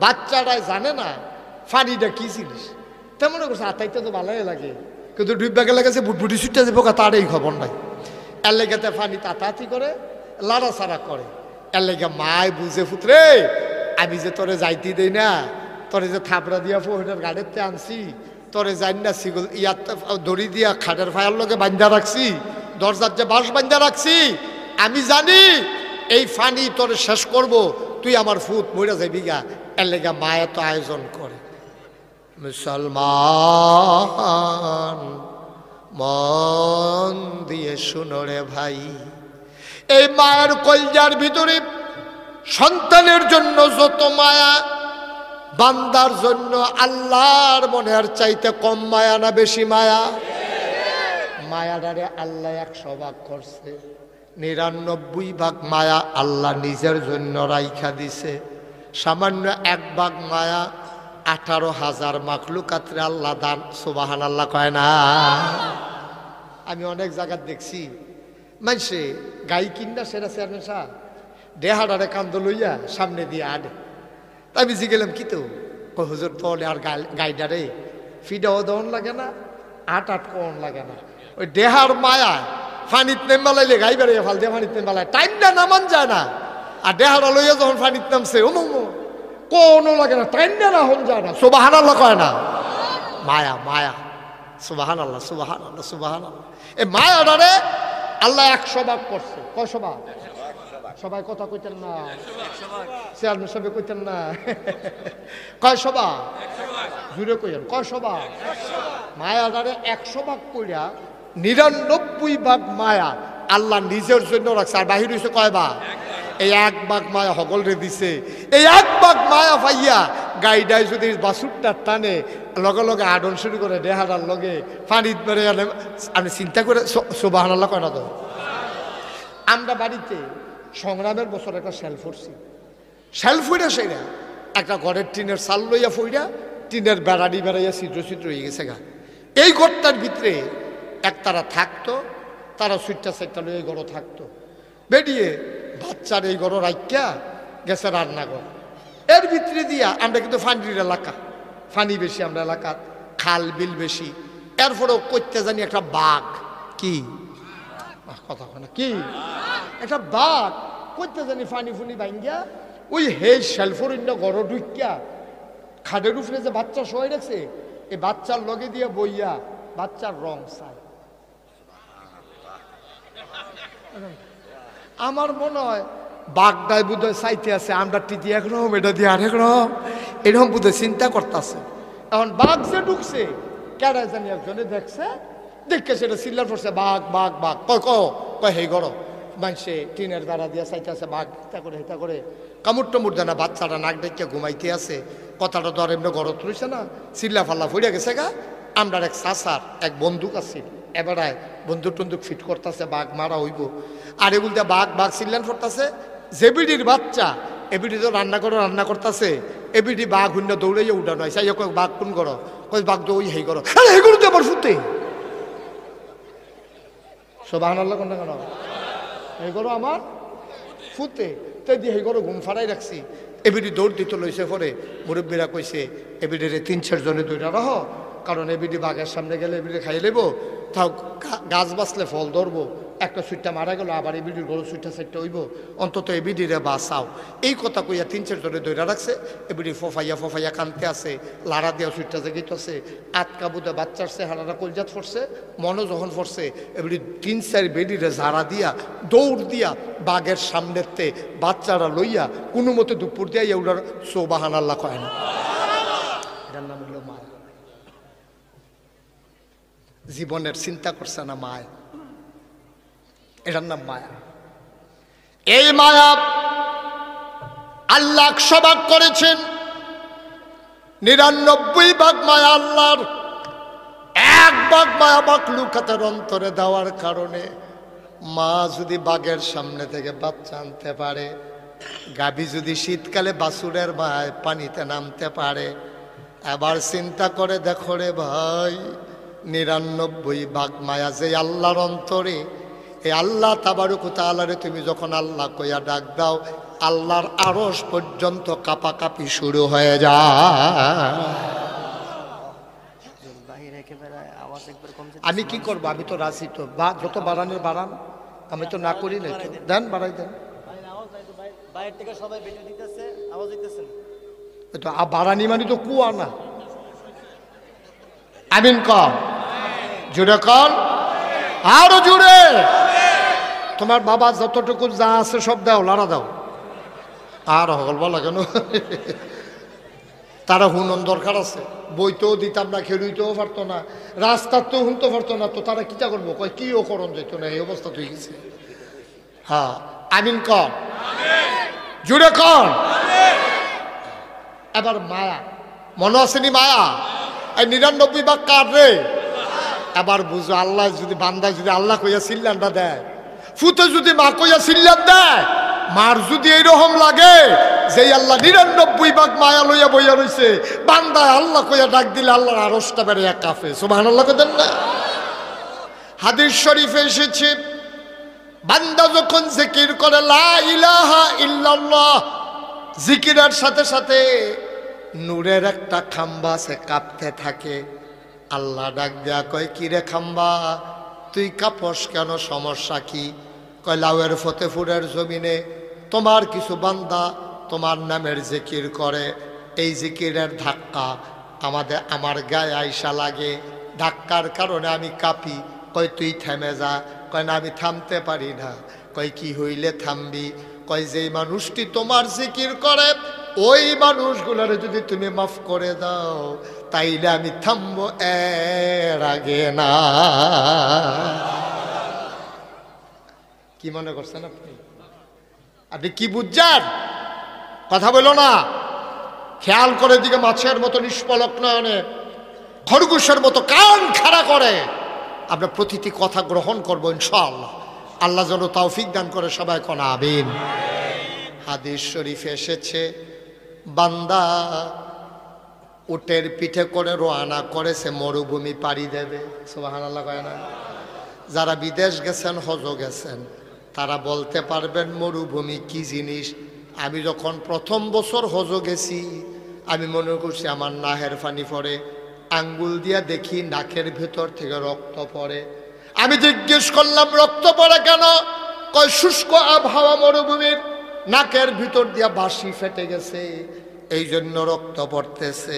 বাচ্চারাই জানে না পানিটা কি জিনিস। তেমন করছে আতাইতে তো ভালোই লাগে, কিন্তু ডুববা গেলে গেছে বুটবুটি ছুটতে যাবো, তার এই খবর নাই। এর লেগেতে পানি তাতাতি করে, লাড়াচাড়া করে। এর লেগে মায় বুঝে ফুতরে, আমি যে তোরে যাইতে দেই না, তোরে যে থাপড়া দিয়া ফোহের গাড়িতে আনছি, তোরে যাই না সিগুল ইয়াত দড়ি দিয়া খাটের ফায়ার লগে বান্ধা রাখছি, দরজার যে বাঁশ বান্ধা রাখছি, আমি জানি এই ফানি তোরে শেষ করব, তুই আমার ফুট মরে যাবি গা। এর লেগে মায়া তো আয়োজন করে। মুসলমান মন দিয়ে শুনো রে ভাই, এই মায়ের কলজার ভিতরে সন্তানের জন্য যত মায়া, বান্দার জন্য আল্লাহর মনের চাইতে কম মায়া না বেশি মায়া? মায়াটারে আল্লাহ 100 ভাগ করছে, 99 ভাগ মায়া আল্লাহ নিজের জন্য রাইখা দিছে। সামান্য 1 ভাগ মায়া 18,000 মাখলুকাতরে আল্লাহ দান। সুবহানাল্লাহ কয় না? আমি অনেক জায়গা দেখছি মানুষে গাই কিনা সেরা চেয়ারম্যান সাহেব দেহাডারে কান্দ লইয়া সামনে দিয়ে আডে। তাই বুঝি গেলাম কি তো হুজুর তলে আর গাইডারে ফিডাও দেওয়ান লাগে না, আট কোন লাগে না, ওই দেহার মায়া ফানিত নেমবালাইলে গাই বেড়ে ফাল দিয়ে ফানিত নেমবালায় টাইমটা নামান যায় না। আর দেহারা লইয়া যখন ফানিত নামছে কোনো লাগে না, টাইমটা না হন যায় না। সুবহানাল্লাহ কয় না? মায়া মায়া। সুবহানাল্লাহ সুবহানাল্লাহ সুবহানাল্লাহ। এই মায়াটারে আল্লাহ 100 ভাগ করছে। কয়শো ভাগ? সবাই কথা কইতেন না, চেয়ারম্যান সাহেব কইতেন না। কয়শো ভাগ? জুড়ে কইেন কয়শো ভাগ? মায়াটারে 100 ভাগ কইরা 99 ভাগ মায়া আল্লাহ নিজের জন্য রাখছে। আর বাহির হইছে কয় ভাগ? এই 1 ভাগ মায়া হগল রে দিছে। এই 1 ভাগ মায়া পাইয়া গাইডাই যদি বাসুরটার টানে লগে লগে আডন শুরু করে দেহারার লগে পানিত বেড়ে গেলে আমি চিন্তা করে সুবহানাল্লাহ কয় না তো? আমরা বাড়িতে সংগ্রামের বছর একটা শেল ফুটছি, শেল ফুইরা সেরা একটা ঘরের টিনের চাল লইয়া ফুইরা টিনের বেড়াডি বেড়াইয়া ছিদ্র ছিদ্র হয়ে গেছে গা। এই ঘরটার ভিতরে তারা থাকতো, তারা সুইটটা সাইটটা লইয়া এই ঘরও থাকতো। বেরিয়ে বাচ্চার এই ঘর রাখিয়া গেছে রান্নাঘর। এর ভিতরে দিয়া আমরা কিন্তু ফানির এলাকা, ফানি বেশি আমরা এলাকার, খাল বিল বেশি। এরপরেও করতে জানি একটা বাঘ, কি কথা হয় না কি, একটা বাঘ করতে জানি ফানি ফুনি ভাঙ্গিয়া ওই হে শেলফরিন্য ঘর ঢুকিয়া খাটের উপরে যে বাচ্চা শোয় রাখছে এই বাচ্চার লগে দিয়ে বইয়া বাচ্চার রং চায়। আমার মনে হয় বাঘটাই বোধহয় চাইতে আছে আমরা টিটি একরকম এটা দিয়ে আরেক রকম এরকম বোধহয় চিন্তা করতেছে। এখন বাঘ যে ঢুকছে কেডা জানি একজনে দেখছে, দেখে সেটা চিল্লার পড়ছে বাঘ বাঘ বাঘ। কয় কয় হে গড় মানুষে টিনের বেড়া দিয়া চাইতে আছে বাঘ হেতা করে কামড় টমুর দেয় না। বাচ্চাটা নাক ডেকে ঘুমাইতে আছে, কথাটা তো আর এমনি গড়ত রয়েছে না, চিল্লা ফাল্লা ফুড়িয়া গেছে গা। আমরা এক চাচার এক বন্দুক আছে, এবারায় বন্দুক টন্দুক ফিট করতেছে বাঘ মারা হইব। আর এগুলো বাঘ বাঘ চিল্লান পড়তেছে। জেবিডির বাচ্চা এবিডি তো রান্না করতেছে, এবিডি বাঘ হুন্য দৌড়াইয়া উঠানো হয়। চাই কয় বাঘ কোন করো, কয় বাঘ তো ওই হেই করো, হেগুলো তো আবার ফুটে। সুবহানাল্লাহ কোনটা কেন এই করো আমার ফুটে তাই দিয়ে হেই করো ঘুম ফাড়াই রাখছি। এবিডি দৌড় দিতে লইছে পরে মুরব্বীরা কইছে এবিডিরে 3-4 জনে দৌড়া রহ, কারণ এবিডি বাঘের সামনে গেলে এবিডি খাইয়ে নেবো, তাও গাছ বাঁচলে ফল ধরবো। একটা সুইটটা মারা গেল, আবার এবিডির গরু সুইটটা সাইটটা হইব, অন্তত এবিডিরে বাঁচাও। এই কথা কইয়া 3-4 জনে দৌড়া রাখছে। এবিডি ফফাইয়া কানতে আছে, লাড়া দিয়া সুইটটা জেগেইতেছে। আটকা বুধে বাচ্চার চেহারাটা কলজাত ফরছে, মনও যখন ফরছে এবিডি 3-4 বেডিরে ঝাড়া দিয়া দৌড় দিয়া বাঘের সামনেতে বাচ্চারা লইয়া কোনো মতে দুপুর দিয়া এগুলার সুবহানাল্লাহ কয় না। এটার নাম হলো মায়া। জীবনের চিন্তা করছে না মায়া, এটার নাম মায়া। এই মায়া আল্লাহ 100 ভাগ করেছেন, 99 ভাগ মায়া আল্লাহর, 1 ভাগ মায়া মাখলুকাতের অন্তরে দেওয়ার কারণে মা যদি বাঘের সামনে থেকে বাচ্চা আনতে পারে, গাভী যদি শীতকালে বাছুরের মায় পানিতে নামতে পারে, এবার চিন্তা করে দেখো রে ভাই 99 ভাগ মায়া যে আল্লাহর অন্তরে, এই আল্লাহ তাবারক ওয়া তাআলারে তুমি যখন আল্লাহ কইয়া ডাক দাও, আল্লাহর আরশ পর্যন্ত কাঁপাকাঁপি শুরু হয়ে যায়। আমি কি করবো, আমি তো রাজি তো, যত বাড়ানোর বাড়ান, আমি তো না করি না, দেন বাড়াই দেন। বাড়ানি মানে তো কুয়া না। আমিন কর, জুড়ে কর, আরো জুড়ে। তোমার বাবা যতটুকু যা আছে সব দাও, লাড়া দাও। আর হল বলা কেন তারা হুনন দরকার আছে, বইতেও দিতাম না, খেলুইতেও পারতো না, রাস্তাতেও শুনতে পারতো না, তো তারা কিটা করবো, কয় কিও করণ যেত না, এই অবস্থা তুই গেছে। হ্যাঁ আমিন কর, জুড়ে কর। এবার মায়া, মনে আসেনি মায়া? এই 99 ভাগ কার রে? এবার বুঝো, আল্লাহ যদি বান্দা যদি আল্লাহ কইয়া সিল্লানটা দেয়, ফুতে যদি মা কইয়া সিল্লান দেয়, মার যদি এইরকম লাগে যে আল্লাহ 99 ভাগ মায়া লইয়া বইয়া রইছে, বান্দায় আল্লাহ কইয়া ডাক দিলে আল্লাহর আরশটা বেড়ে এক কাফে। সুবহানাল্লাহ কইতেন না? হাদিস শরীফে এসেছে, বান্দা যখন জিকির করে লা ইলাহা ইল্লাল্লাহ, জিকিরের সাথে সাথে নূরের একটা খাম্বা সে কাঁপতে থাকে। আল্লাহ ডাক দেয়া কয়, কি রে খাম্বা, তুই কাঁপস কেন, সমস্যা কি? কয়, লাউয়ের ফতেপুরের জমিনে তোমার কিছু বান্দা তোমার নামের জিকির করে, এই জিকিরের ধাক্কা আমার গায়ে আইসা লাগে, ধাক্কার কারণে আমি কাঁপি। কয়, তুই থেমে যা। কয়, না আমি থামতে পারি না। কয়, কি হইলে থামবি? কয়, যেই মানুষটি তোমার জিকির করে ওই মানুষগুলোরে যদি তুমি মাফ করে দাও তাইলে আমি থামবো, এর আগে না। কি মনে করছেন আপনি? আপনি কি বুঝছেন? কথা বলো না, খেয়াল করে দিকে মাছের মতো নিষ্পলক নয়নে, খরগোশের মতো কান খাড়া করে আমরা প্রতিটি কথা গ্রহণ করবো ইনশাআল্লাহ। আল্লাহ যেন তৌফিক দান করে, সবাই কোন আমিন। হাদিস শরীফে এসেছে, বান্দা উটের পিঠে করে রওনা করেছে, মরুভূমি পাড়ি দেবে। সুবহানাল্লাহ কয় না? যারা বিদেশ গেছেন, হজ গেছেন, তারা বলতে পারবেন মরুভূমি কি জিনিস। আমি যখন প্রথম বছর হজ গেছি, আমি মনে করছি আমার নাহের পানি পড়ে, আঙ্গুল দিয়া দেখি নাকের ভেতর থেকে রক্ত পড়ে। আমি জিজ্ঞেস করলাম, রক্ত পড়ে কেন? কয়, শুষ্ক আবহাওয়া মরুভূমির, নাকের ভিতর দিয়া বাঁশি ফেটে গেছে, এই জন্য রক্ত পড়তেছে।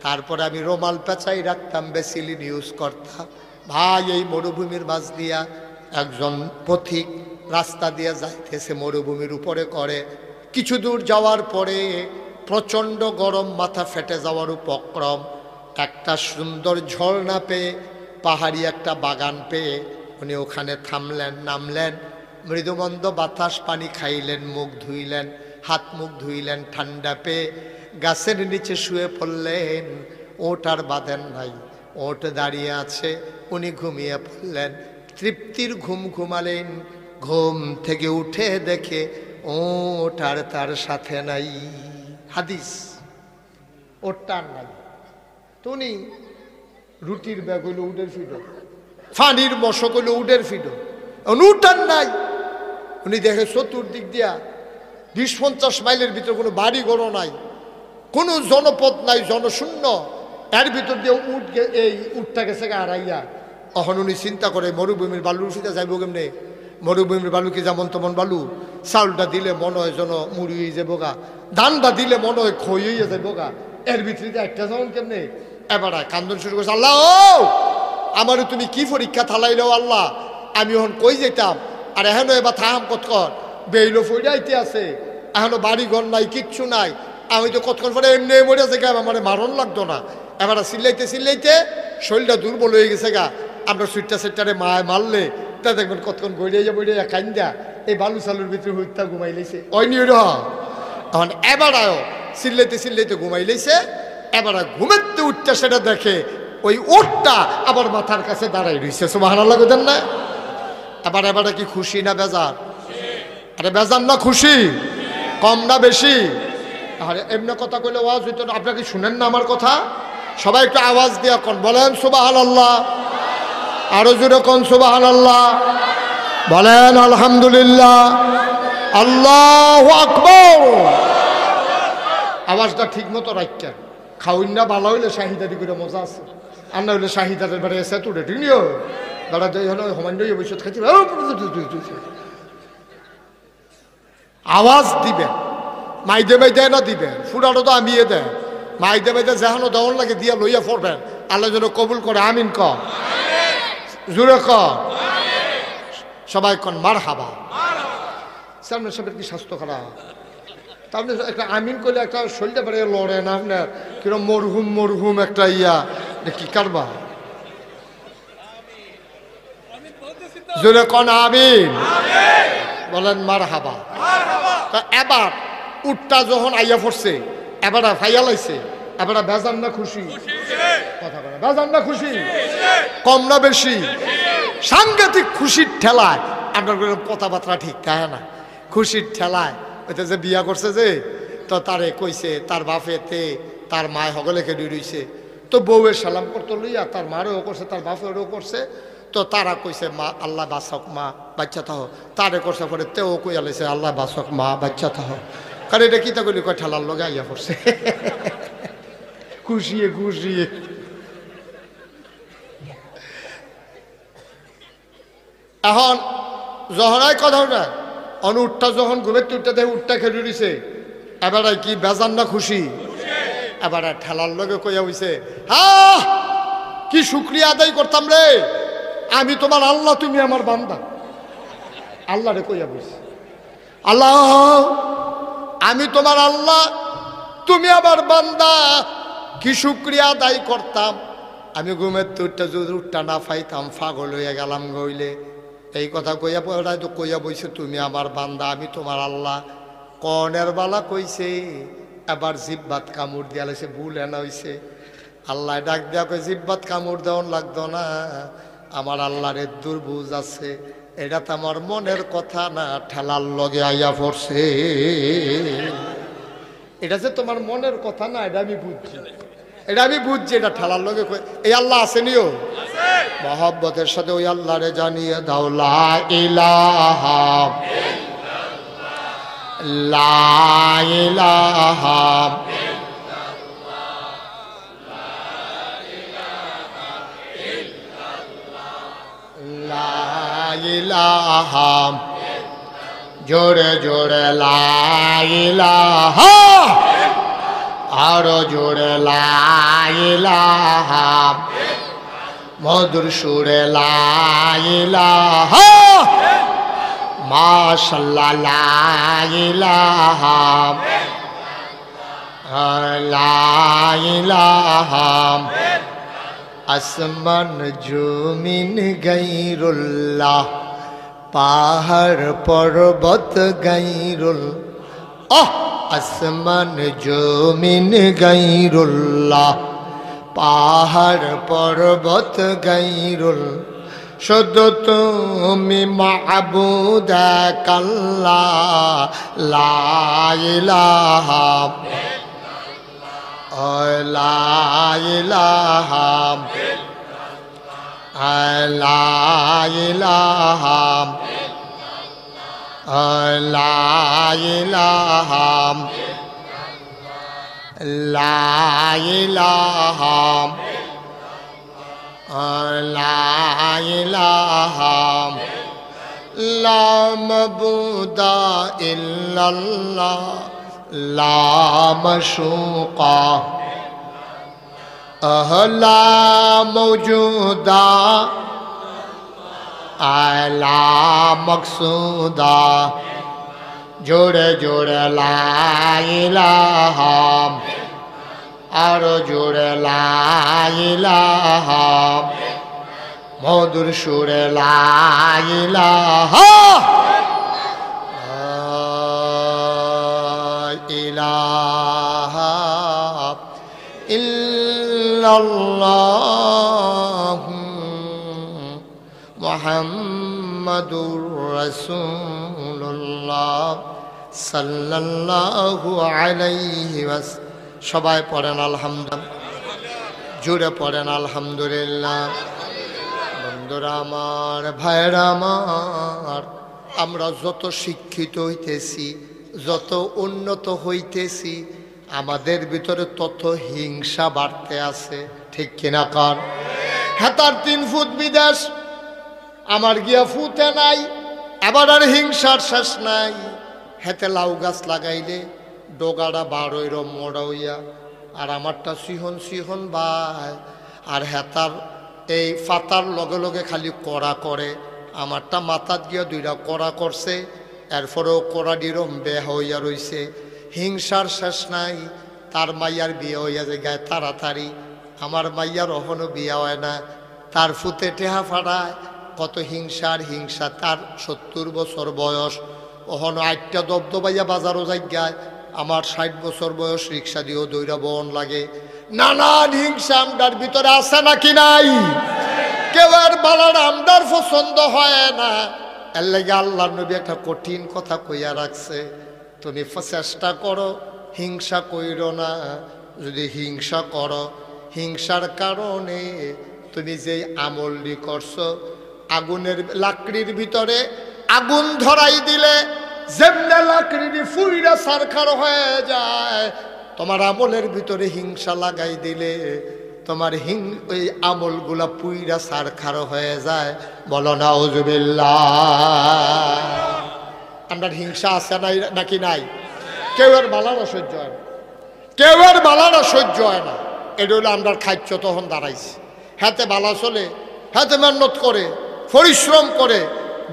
তারপরে আমি রুমাল পেঁচাই রাখতাম, বেসিলিন ইউজ করতাম। ভাই, এই মরুভূমির মাঝ দিয়া একজন পথিক রাস্তা দিয়ে যাইতেছে, মরুভূমির উপরে করে। কিছু দূর যাওয়ার পরে প্রচণ্ড গরম, মাথা ফেটে যাওয়ার উপক্রম। একটা সুন্দর ঝর্ণা পেয়ে, পাহাড়ি একটা বাগান পেয়ে উনি ওখানে থামলেন, নামলেন, মৃদুমন্দ বাতাস পানি খাইলেন, মুখ ধুইলেন, হাত মুখ ধুইলেন, ঠান্ডা পেয়ে গাছের নিচে শুয়ে পড়লেন। ওট আর বাঁধেন নাই, ওট দাঁড়িয়ে আছে, উনি ঘুমিয়ে পড়লেন, তৃপ্তির ঘুম ঘুমালেন। ঘুম থেকে উঠে দেখে ওট আর তার সাথে নাই। হাদিস, ওটটা আর নাই। তো উনি রুটির ব্যাগ হইলো উডের ফিডো, ফানির মশক হইলো উডের ফিডো, উঠান নাই। উনি দেখে চতুর্দিক দিয়া 20-50 মাইলের ভিতরে কোনো বাড়ি ঘরও নাই, কোনো জনপদ নাই, জনশূন্য। এর ভিতর দিয়ে এই উটটা গেছে হারাইয়া। তখন উনি চিন্তা করে, মরুভূমির বালুর ফিতে যাইব কেমনে? মরুভূমির বালু কি যেমন তেমন বালু? চাউলটা দিলে মনে হয় যেন মুড়ি হয়ে যাবো গা, ধানটা দিলে মনে হয় খই হইয়া যাইব গা, এর ভিতরে একটা যেমন কেমনে? এবার কান্দন শুরু করছে, আল্লাহ ও আমারও তুমি কি পরীক্ষা থালাইলেও আল্লাহ, আমি এখন কই যেতাম, আর এখনো এবার থাম কতক্ষণ বেইলো ফইরাইতে আছে, এখনো বাড়ি ঘর নাই, কিচ্ছু নাই। আমি তো কতক্ষণ পরে এমনি মরে আছে গা, আমার মারণ লাগতো না। এবার চিল্লাইতে চিল্লাইতে শরীরটা দুর্বল হয়ে গেছে গা। আমরা সুইটটা সেটারে মায় মারলে তা দেখবেন কতক্ষণ গড়িয়ে যাবো, কান্দা এই বালু চালুর ভিতরে হইতা ঘুমাই লাইছে। ওই নিয়ে তখন এবার আয়ো চিল্লাইতে চিল্লাইতে ঘুমাই লাইছে। এবার ঘুমাতে উঠতে সেটা দেখে ওই ওটটা আবার মাথার কাছে দাঁড়াই রইছে। সুবহানাল্লাহ কইতেন না? এবার এবারে কি খুশি না বেজার? আরে বেজার না খুশি? কম না বেশি? আরে এমনি কথা কইলে আওয়াজ হইতো না। আপনারা কি শুনেন না আমার কথা? সবাই একটু আওয়াজ দিয়া কোন বলেন সুবহানাল্লাহ, আরো জোরে কোন সুবহানাল্লাহ, বলেন আলহামদুলিল্লাহ, আল্লাহু আকবার। আওয়াজটা ঠিক মতো রাখেন। খাওয়াই না ভালো হইলে শাহিদারি করে মজা আছে, আর না হইলে শাহিদারের বাড়ি এসে তো রেডি নিও দাঁড়া সমান ভবিষ্যৎ খাচ্ছি। আওয়াজ দিবেন, মাইদে মাইদে না দিবেন, ফুটানো তো আমি দেন, মাইদে মাইদে যেহানো দেওয়ার লাগে দিয়া লইয়া পড়বেন। আল্লাহ যেন কবুল করে, আমিন ক, জুড়ে ক, সবাই কন মারহাবা। সামনে সবের কি স্বাস্থ্য খারাপ? তাহলে একটা আমিন করলে একটা শরীরটা বেড়ে লড়ে না আপনার কিরম মরহুম মরহুম একটা ইয়া কি কারবা জোরে কোন আমিন বলেন মার হাবা। তা এবার উটটা যখন আইয়া পড়ছে এবার ফাইয়া লাইছে এবার বেজান না খুশি কথা বলে বেজান না খুশি কম না বেশি সাংঘাতিক খুশির ঠেলায় আপনার কথাবার্তা ঠিক কাহে না খুশির ঠেলায় ওইটা যে বিয়া করছে যে তো তারে কইছে তার বাপেতে তার মায় হগলেকে রইছে তো বউয়ের সালাম করতে লইয়া তার মারেও করছে তার বাপেরও করছে তো তারা কইছে মা আল্লাহ বাসক মা বাচ্চা থাহ তারে করছে পরে তেও কইয়া লাইছে আল্লাহ বাসক মা বাচ্চা থাহ কারণ এটা কিতা কইলি কয় ঠেলার লগে আইয়া পড়ছে খুশিয়ে খুশিয়ে এখন যখনই কথা ওটা উঠটা যখন ঘুমের উঠটা দেখে উঠটা খেলে দিছে এবার কি বেজান না খুশি এবার ঠেলার লগে কইয়া হইছে হ্যাঁ কি শুক্রিয়া আদায় করতাম রে আমি তোমার আল্লাহ তুমি আমার বান্দা আল্লাহ রে কইয়া বইছে আল্লাহ আমি তোমার আল্লাহ তুমি আমার বান্দা কি শুক্রিয়া আদায় করতাম আমি ঘুমের উঠটা যদি উঠটা না পাইতাম পাগল হইয়া গেলাম গইলে এই কথা কইয়া পড়ায় তো কইয়া বইছে তুমি আমার বান্দা আমি তোমার আল্লাহ কনের বালা কইছে এবার জিব্বাত কামড় দিয়া লাইছে ভুল এনা হইছে আল্লাহ ডাক দিয়া কই জিব্বাত কামড় দেওয়ান লাগতো না আমার আল্লাহর দুর্বুঝ আছে এটা তো আমার মনের কথা না ঠেলার লগে আইয়া পড়ছে এটা যে তোমার মনের কথা না এটা আমি বুঝছি এটা ঠেলার লগে এই আল্লাহ আসেনিও মহব্বতের সাথে ওই আল্লাহরে জানিয়ে দাও লা ইলাহা লা ইলাহা জোরে জোরে লা ইলাহা আরো জোরে লা ইলাহা মধুর সুরে লা ইলাহা মাশাআল্লাহ লা ইলাহা লা ইলাহা আসমান জমিন গায়রুল্লাহ পাহাড় পর্বত গায়রুল্লাহ আসমান জমিন গায়রুল্লাহ পাহাড় পর্বত গায়রুল শুধু তুমি মাবুদ আল্লাহ লা ইলাহা লা ইলাহা লা ইলাহা লা ইলাহা লা ইলাহা লা ইলাহা লা মাবুদা ইল্লাল্লাহ লা মাশুকা লা মওজুদা লা মকসুদা জোরে জোরে লা ইলাহা আরো জোরে লা ইলাহা মধুর সুরে লা ইলাহা ইলাহা ইল্লাল্লাহ মুহাম্মাদুর রাসূলুল্লাহ সাল্লাল্লাহু আলাইহি ওয়াসাল্লাম সবাই পড়েন আলহামদুলিল্লাহ জোরে পড়েন আলহামদুলিল্লাহ বন্ধুরা আমার ভাইরা আমার আমরা যত শিক্ষিত হইতেছি যত উন্নত হইতেছি আমাদের ভিতরে তত হিংসা বাড়তে আছে ঠিক কিনা কার হেতার 3 ফুট বিদেশ আমার গিয়া ফুটে নাই এবার আর হিংসার শেষ নাই হেতে লাউ গাছ লাগাইলে ডোগাটা বারোইর মোড়া হইয়া আর আমারটা সিহন সিহন ভাই আর হেতার এই ফাতার লগে লগে খালি কড়া করে আমারটা মাথাত গিয়া 2টা কড়া করছে এরপরেও কড়া ডিরম বেহা হইয়া রইছে হিংসার শেষ নাই। তার মাইয়ার বিয়ে হইয়া যায় গায়ে তাড়াতাড়ি, আমার মাইয়ার অহনো বিয়ে হয় না, তার ফুতে টেহা ফাড়ায়, কত হিংসার হিংসা। তার 70 বছর বয়স, অহনো 8টা দবদবাইয়া বাজারও জায়গায়, আমার 60 বছর বয়স, রিক্সা দিয়েও দৈরা বন লাগে। নানান হিংসা আমরার ভিতরে আছে নাকি নাই? কেউ আর বালার আমরার পছন্দ হয় না। এর লাগে আল্লাহ নবী একটা কঠিন কথা কইয়া রাখছে, তুমি চেষ্টা করো হিংসা কইরো না। যদি হিংসা করো, হিংসার কারণে তুমি যেই আমলটি করছো, আগুনের লাকড়ির ভিতরে আগুন ধরাই দিলে যেমনে লাকড়ি ফুইরা সারখার হয়ে যায়, তোমার আমলের ভিতরে হিংসা লাগাই দিলে তোমার ওই আমলগুলা পুইরা সারখার হয়ে যায়। বলো নাউজুবিল্লাহ। আমরা হিংসা আছে নাই নাকি নাই? কেউ আর বালারা সহ্য হয় না, কেউ আর বালারা সহ্য হয় না। এটা হলো আমরা খাদ্য তখন দাঁড়াইছি। হাতে বালা চলে, হাতে মেহনত করে, পরিশ্রম করে,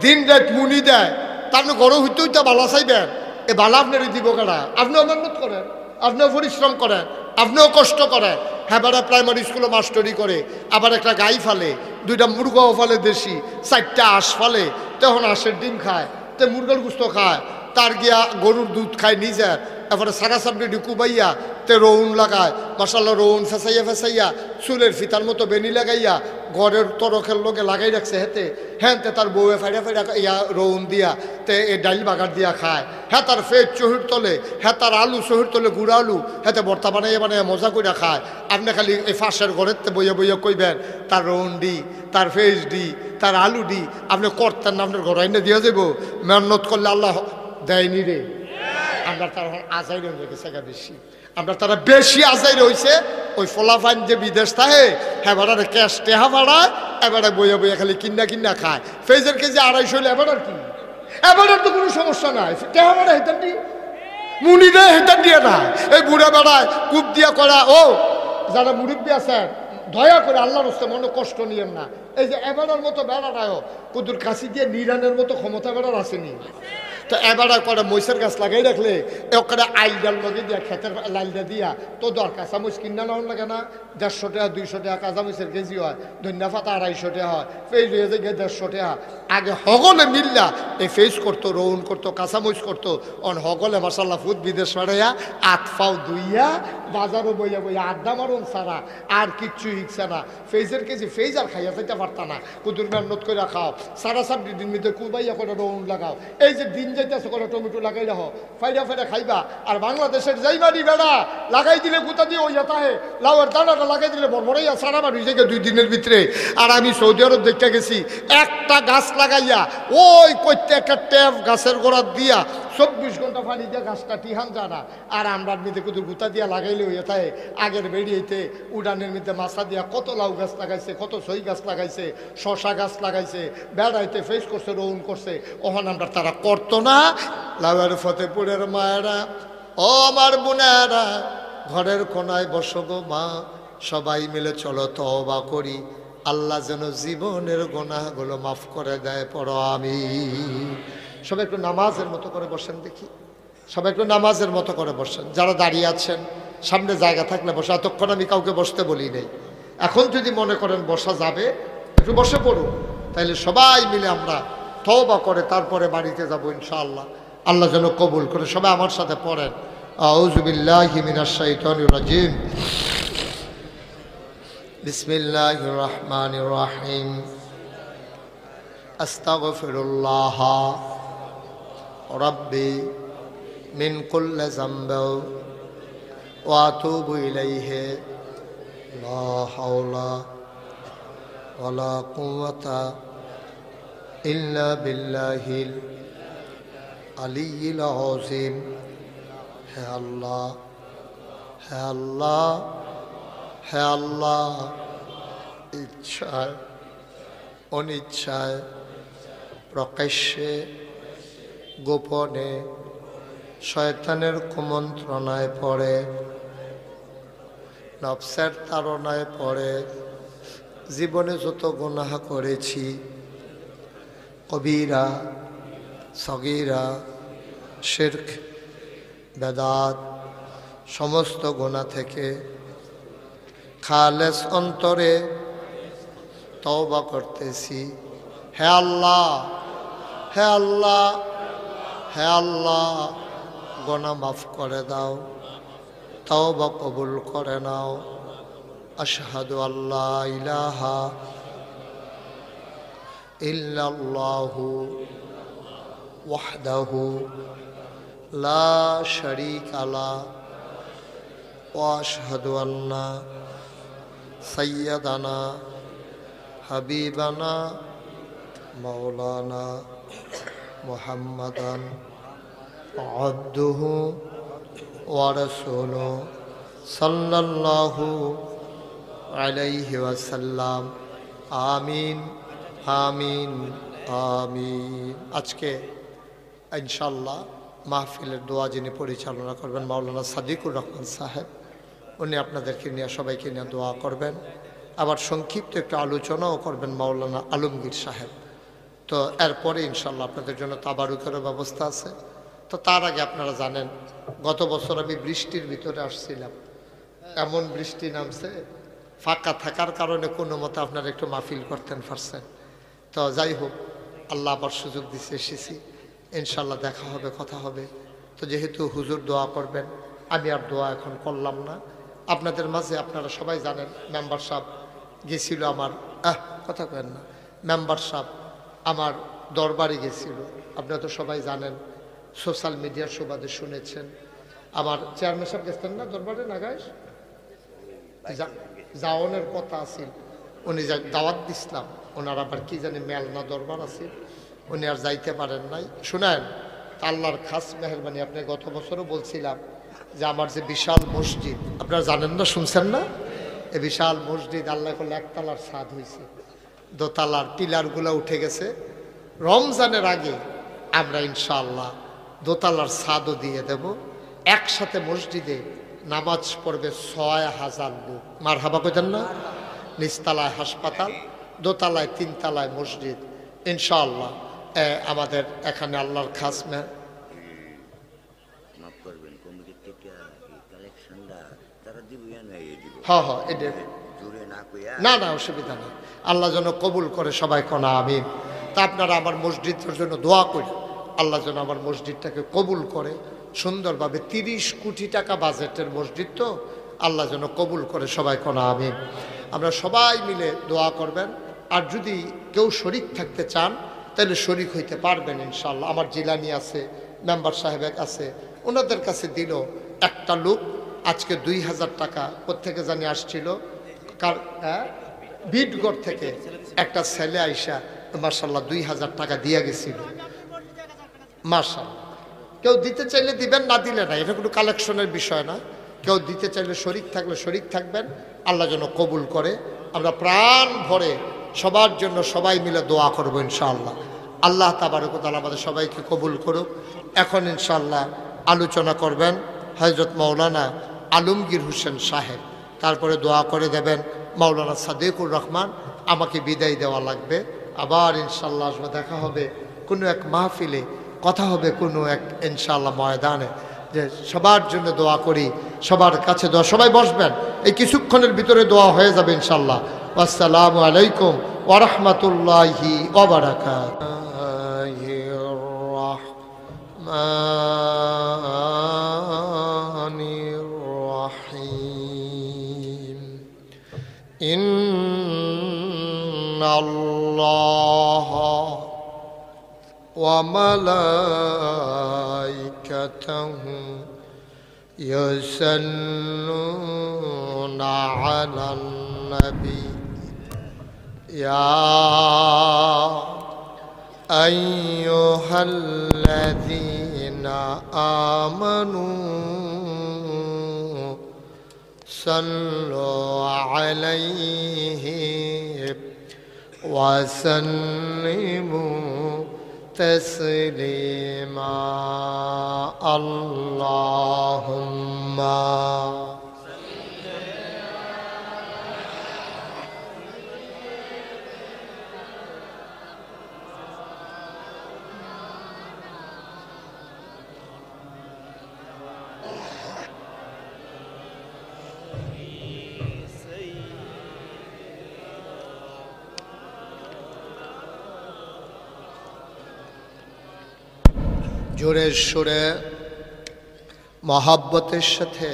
দিন রাত মুনি দেয়, তার গরু হইতে হইতে বালা চাইবেন, এ বালা আপনার দিব কেনা? আপনিও মেহনত করেন, আপনিও পরিশ্রম করেন, আপনিও কষ্ট করেন। হ্যাঁ, বেড়া প্রাইমারি স্কুলে মাস্টারি করে, আবার একটা গাই ফালে, 2টা মুরগাও ফালে দেশি, 4টা হাঁস ফালে, তখন হাঁসের ডিম খায়, তে মুরগার গুস্ত খায়, তার গিয়া গরুর দুধ খায় নিজের, এরপরে সারা সামনে ডুকুবাইয়া তে রৌন লাগায়, মাসাল্লাহ রৌন ফেসাইয়া ফেসাইয়া চুলের ফিতার মতো বেনি লাগাইয়া ঘরের তরকের লোকে লাগাই রাখছে হেতে। হ্যাঁ, তে তার বউয়ে ফাইডা ফাইডা ইয়া রৌন দিয়া তে এ ডাইল বাগার দিয়া খায়। হ্যাঁ, তার ফেজ চহির তলে, হ্যাঁ তার আলু চহির তলে গুড়া আলু, হ্যাঁ ভর্তা বানাইয়া বানাইয়া মজা করে খায়। আপনি খালি এই ফাঁসের ঘরের তে বইয়া বইয়া কইবেন তার রৌন ডি, তার ফেজ ডি, তার আলু ডি, আপনি করতেন না, আপনার ঘর আইনে দিয়া যাবো। মেহনত করলে আল্লাহ দেয়নি রে। আমরা তারা আজাই রয়ে গেছে বেশি, আমরা তারা বেশি আজাই রয়েছে। ওই ফলাফান যে বিদেশ থাকে, হ্যাঁ বেড়ারে ক্যাশ টেহা বাড়ায়, এবারে বইয়া বইয়া খালি কিনা কিনা খায়। ফেজের কেজি 250 হলে এবার কি, এবার তো কোনো সমস্যা নাই। টেহা বাড়া হেতার দি মুনি দেয়, হেতার দিয়ে না। এই বুড়া বেড়ায় কূপ দিয়া করা। ও যারা মুরব্বী আছে, দয়া করে আল্লাহর হস্তে মনে কষ্ট নিয়েন না। এই যে এবারের মতো বেড়াটাও কুদুর কাশি দিয়ে নিরানের মতো ক্ষমতা বেড়ার আসেনি। তো এবার করে মহিষের গাছ লাগাই রাখলে ওখানে আইল ডাল লগে দিয়া খেতের লাইলটা দিয়া তো দর কাঁচামরিচ কিনা নেওয়ার লাগে না। 150 টাকা 200 টাকা কাঁচামরিচের কেজি হয়, ধনিয়া পাতা 250 টাকা হয়, ফেজ হয়ে যায় 150 টাকা। আগে হগলে মিল্লা এই ফেজ করতো, রৌন করতো, কাঁচামরিচ করতো। অন হগলে মাসাল্লাহ ফুট বিদেশ মারাইয়া 8 পাও দুইয়া বাজারও বইয়া বইয়া আড্ডা মারুন ছাড়া আর কিচ্ছু হিকছে না। ফেজের কেজি ফেজ আর খাইয়া যাইতে পারতা না। কুদুর মেহনত করে খাও, সারা সাবডি দিন মিতে কুবাইয়া করে রৌন লাগাও। এই যে দিন যাইতেছে করে টমেটো লাগাই রাখো, ফাইডা ফাইডা খাইবা। আর বাংলাদেশের যাইবানি বেড়া লাগাই দিলে কোথা দিয়ে ওই যাতাহে লাউয়ের দানাটা লাগাই দিলে বড়বড়াইয়া সারা বাড়ি থেকে 2 দিনের ভিতরে। আর আমি সৌদি আরব দেখতে গেছি, একটা গাছ লাগাইয়া ওই করতে একটা ট্যাপ গাছের গোড়া দিয়া 24 ঘন্টা পানি দিয়ে গাছটা টিহান জানা। আর আমরা মিতে কুতুর গুতা দিয়া লাগাইলে হইয়া থাকে। আগের বেরিয়েতে উডানের মধ্যে মাছা দিয়া কত লাউ গাছ লাগাইছে, কত সই গাছ লাগাইছে, শশা গাছ লাগাইছে, বেড়াইতে ফেস করছে, রৌন করছে। ওখান আমরা তারা করতো না। লাউয়ের ফতেপুরের মায়েরা, ও আমার বোনেরা, ঘরের কোনায় বসো গো মা, সবাই মিলে চলো তওবা করি, আল্লাহ যেন জীবনের গুনাহগুলো মাফ করে দেয়। পড়ো আমিন। সবাই একটু নামাজের মতো করে বসেন দেখি, সবাই একটু নামাজের মতো করে বসেন। যারা দাঁড়িয়ে আছেন সামনে জায়গা থাকলে বসে। এতক্ষণ আমি কাউকে বসতে বলি নেই। এখন যদি মনে করেন বসা যাবে, একটু বসে পড়ুন। তাইলে সবাই মিলে আমরা তওবা করে তারপরে বাড়িতে যাব ইনশাআল্লাহ। আল্লাহ যেন কবুল করে। সবাই আমার সাথে পড়েন, আউযু বিল্লাহি মিনাশ শাইতানির রাজিম, বিসমিল্লাহির রহমানির রহিম, আস্তাগফিরুল্লাহ রাব্বি মিন কুল্লি যামবিন ওয়া আতুবু ইলাইহি, লা হাওলা ওয়ালা কুওয়াতা ইল্লা বিল্লাহিল আলিয়্যিল আযীম। হে আল্লাহ, হে আল্লাহ, হে আল্লাহ, ইচ্ছায় অনিচ্ছায়, প্রকাশ্যে গোপনে শয়তানের কুমন্ত্রণায় পড়ে, নফসের তাড়নায় পড়ে জীবনে যত গুনাহ করেছি, কবিরা সগীরা, শিরক, বেদাত সমস্ত গুনাহ থেকে খালেস অন্তরে তওবা করতেছি। হে আল্লাহ, হে আল্লাহ, হে আল্লাহ, গুনাহ মাফ করে দাও, তওবা কবুল করে নাও। আশহাদু আল্লা ইলাহা ইল্লাল্লাহু ওয়াহদাহু লা শারীকা লাহু ওয়া আশহাদু আন্না সাইয়্যিদানা হাবিবানা মাওলানা মুহাম্মাদান আবদুহু ওয়া রাসূলুহু সাল্লাল্লাহু আলাইহি ওয়াসাল্লাম। আমিন আমিন আমিন। আজকে ইনশাআল্লাহ মাহফিলের দোয়া যিনি পরিচালনা করবেন মাওলানা সাদিকুর রহমান সাহেব, উনি আপনাদেরকে নিয়ে সবাইকে নিয়ে দোয়া করবেন। আবার সংক্ষিপ্ত একটু আলোচনাও করবেন মাওলানা আলমগীর সাহেব। তো এরপরে ইনশাআল্লাহ আপনাদের জন্য তাবারুকেরও ব্যবস্থা আছে। তো তার আগে আপনারা জানেন গত বছর আমি বৃষ্টির ভিতরে আসছিলাম, এমন বৃষ্টি নামছে, ফাঁকা থাকার কারণে কোনো মতে আপনারা একটু মাহফিল করতেন পারছেন। তো যাই হোক, আল্লাহ আবার সুযোগ দিতে এসেছি, ইনশাল্লাহ দেখা হবে, কথা হবে। তো যেহেতু হুজুর দোয়া করবেন, আমি আর দোয়া এখন করলাম না। আপনাদের মাঝে আপনারা সবাই জানেন মেম্বার সাহেব গেছিল আমার, কথা কেন না, মেম্বার সাহেব আমার দরবারে গেছিল, আপনারা তো সবাই জানেন, সোশ্যাল মিডিয়ার সুবাদে শুনেছেন। আমার চেয়ারম্যান সাহেব গেছেন না দরবারে, নাগাইশ জাওনের কথা আছিল, উনি দাওয়াত দিছিলাম, ওনার আবার কি জানি মেলনা দরবার আছে, উনি আর যাইতে পারেন নাই। শুনেন, আল্লাহর খাস মেহরবানি, আপনি গত বছরও বলছিলাম যে আমার যে বিশাল মসজিদ, আপনারা জানেন না, শুনছেন না, এই বিশাল মসজিদ আল্লাহ করলে একতলার ছাদ হয়েছে, দোতলার পিলারগুলো উঠে গেছে। রমজানের আগে আমরা ইনশাআল্লাহ দোতলার ছাদও দিয়ে দেব। একসাথে মসজিদে নামাজ পড়বে ৬,০০০ লোক। মারহাবা কইতেন না? নিচতলায় হাসপাতাল, দোতলায় ৩ তলায় মসজিদ ইনশাআল্লাহ। আমাদের এখানে আল্লাহর খাস না না অসুবিধা নেই, আল্লাহ যেন কবুল করে, সবাই কোনা আমিন। তা আপনারা আমার মসজিদের জন্য দোয়া করি, আল্লাহ যেন আমার মসজিদটাকে কবুল করে সুন্দরভাবে। ৩০ কোটি টাকা বাজেটের মসজিদ, তো আল্লাহ যেন কবুল করে, সবাই কোনা আমিন। আমরা সবাই মিলে দোয়া করবেন। আর যদি কেউ শরীক থাকতে চান তাহলে শরীক হইতে পারবেন ইনশাআল্লাহ। আমার জিলানি আছে, মেম্বার সাহেব আছে, ওনাদের কাছে দিল একটা লোক আজকে ২,০০০ টাকা কোত্থেকে জানি আসছিল, বিটগড় থেকে একটা ছেলে আইসা মার্শাল্লাহ ২,০০০ টাকা দিয়ে গেছিল। মার্শাল্লাহ, কেউ দিতে চাইলে দিবেন, না দিলে না, এটা কোনো কালেকশনের বিষয় না। কেউ দিতে চাইলে শরীক থাকলে শরীক থাকবেন, আল্লাহ যেন কবুল করে। আমরা প্রাণ ভরে সবার জন্য সবাই মিলে দোয়া করবো ইনশাআল্লাহ। আল্লাহ তাবারক ওয়া তাআলা আমাদের সবাইকে কবুল করুক। এখন ইনশাআল্লাহ আলোচনা করবেন হযরত মাওলানা আলমগীর হোসেন সাহেব, তারপরে দোয়া করে দেবেন মাওলানা সাদিকুর রহমান। আমাকে বিদায় দেওয়া লাগবে, আবার ইনশাআল্লাহ আসবো, দেখা হবে কোনো এক মাহফিলে, কথা হবে কোনো এক ইনশাআল্লাহ ময়দানে। যে সবার জন্য দোয়া করি, সবার কাছে দোয়া, সবাই বসবেন, এই কিছুক্ষণের ভিতরে দোয়া হয়ে যাবে ইনশাআল্লাহ। আসসালামু আলাইকুম ওয়া রাহমাতুল্লাহি ওয়া বারাকাতুহু। ইন্নাল্লাহা ওয়া মালাইকাতাহু ইউসাল্লুনা আলান নবী ইয়া আইয়ুহাল্লাযীনা আমানু সাল্লু আলাইহি ওয়া সাল্লিমু তাসলিমা। আল্লাহুম্মা জোরের সুরে মহাব্বতের সাথে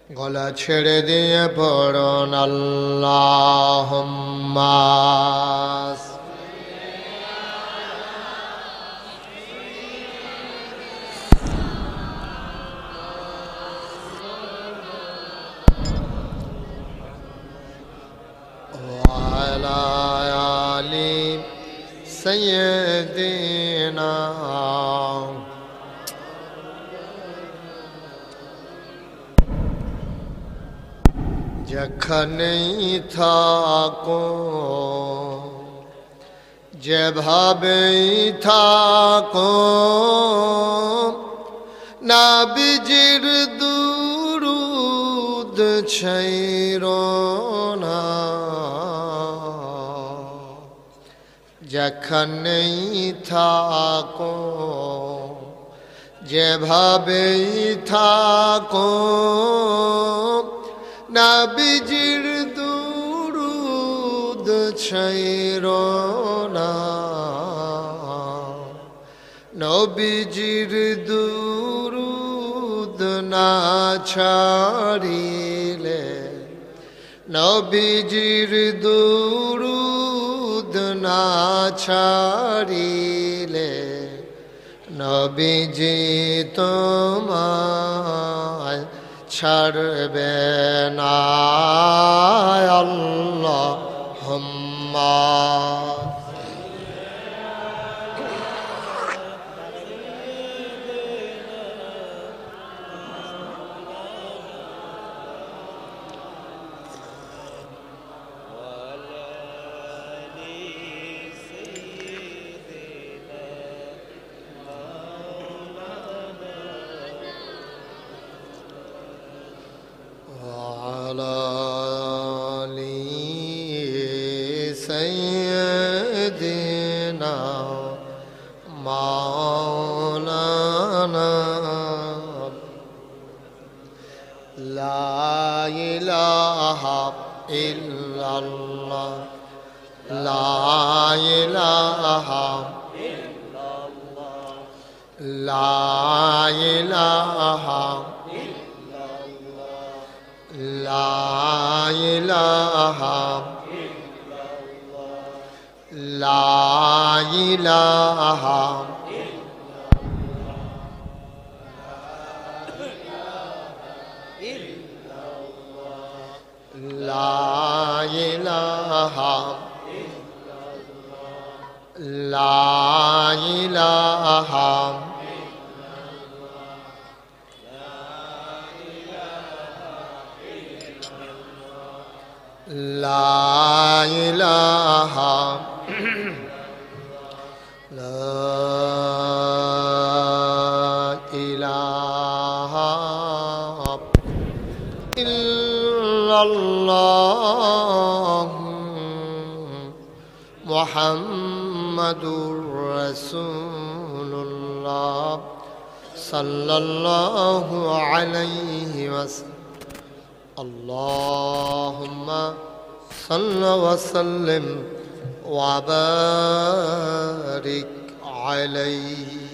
গলা ছেড়ে দিয়ে পড়ুন আল্লাহুম্মা ওয়ালা আলি সাইয়্যিদিনা যেখানেই থাকো যেভাবেই থাকো নবীজির দুরূদ ছাইরো না যেখানেই থাকো যেভাবেই থাকো নবীজির দুরূদ ছাইরো না নবীজির দুরূদ না ছাড়িলে নবীজির দুরূদ না ছাড়িলে নবীজি তোমায় ছাড়বে না আল্লাহুম্মা سيدنا مولانا لا إله إلا الله لا إله إلا الله لا إله لا إله لا إله لا إله لا إله لا إله لا إله إلا الله محمد رسول الله صلى الله عليه وسلم اللهم صل وسلم وبارك عليه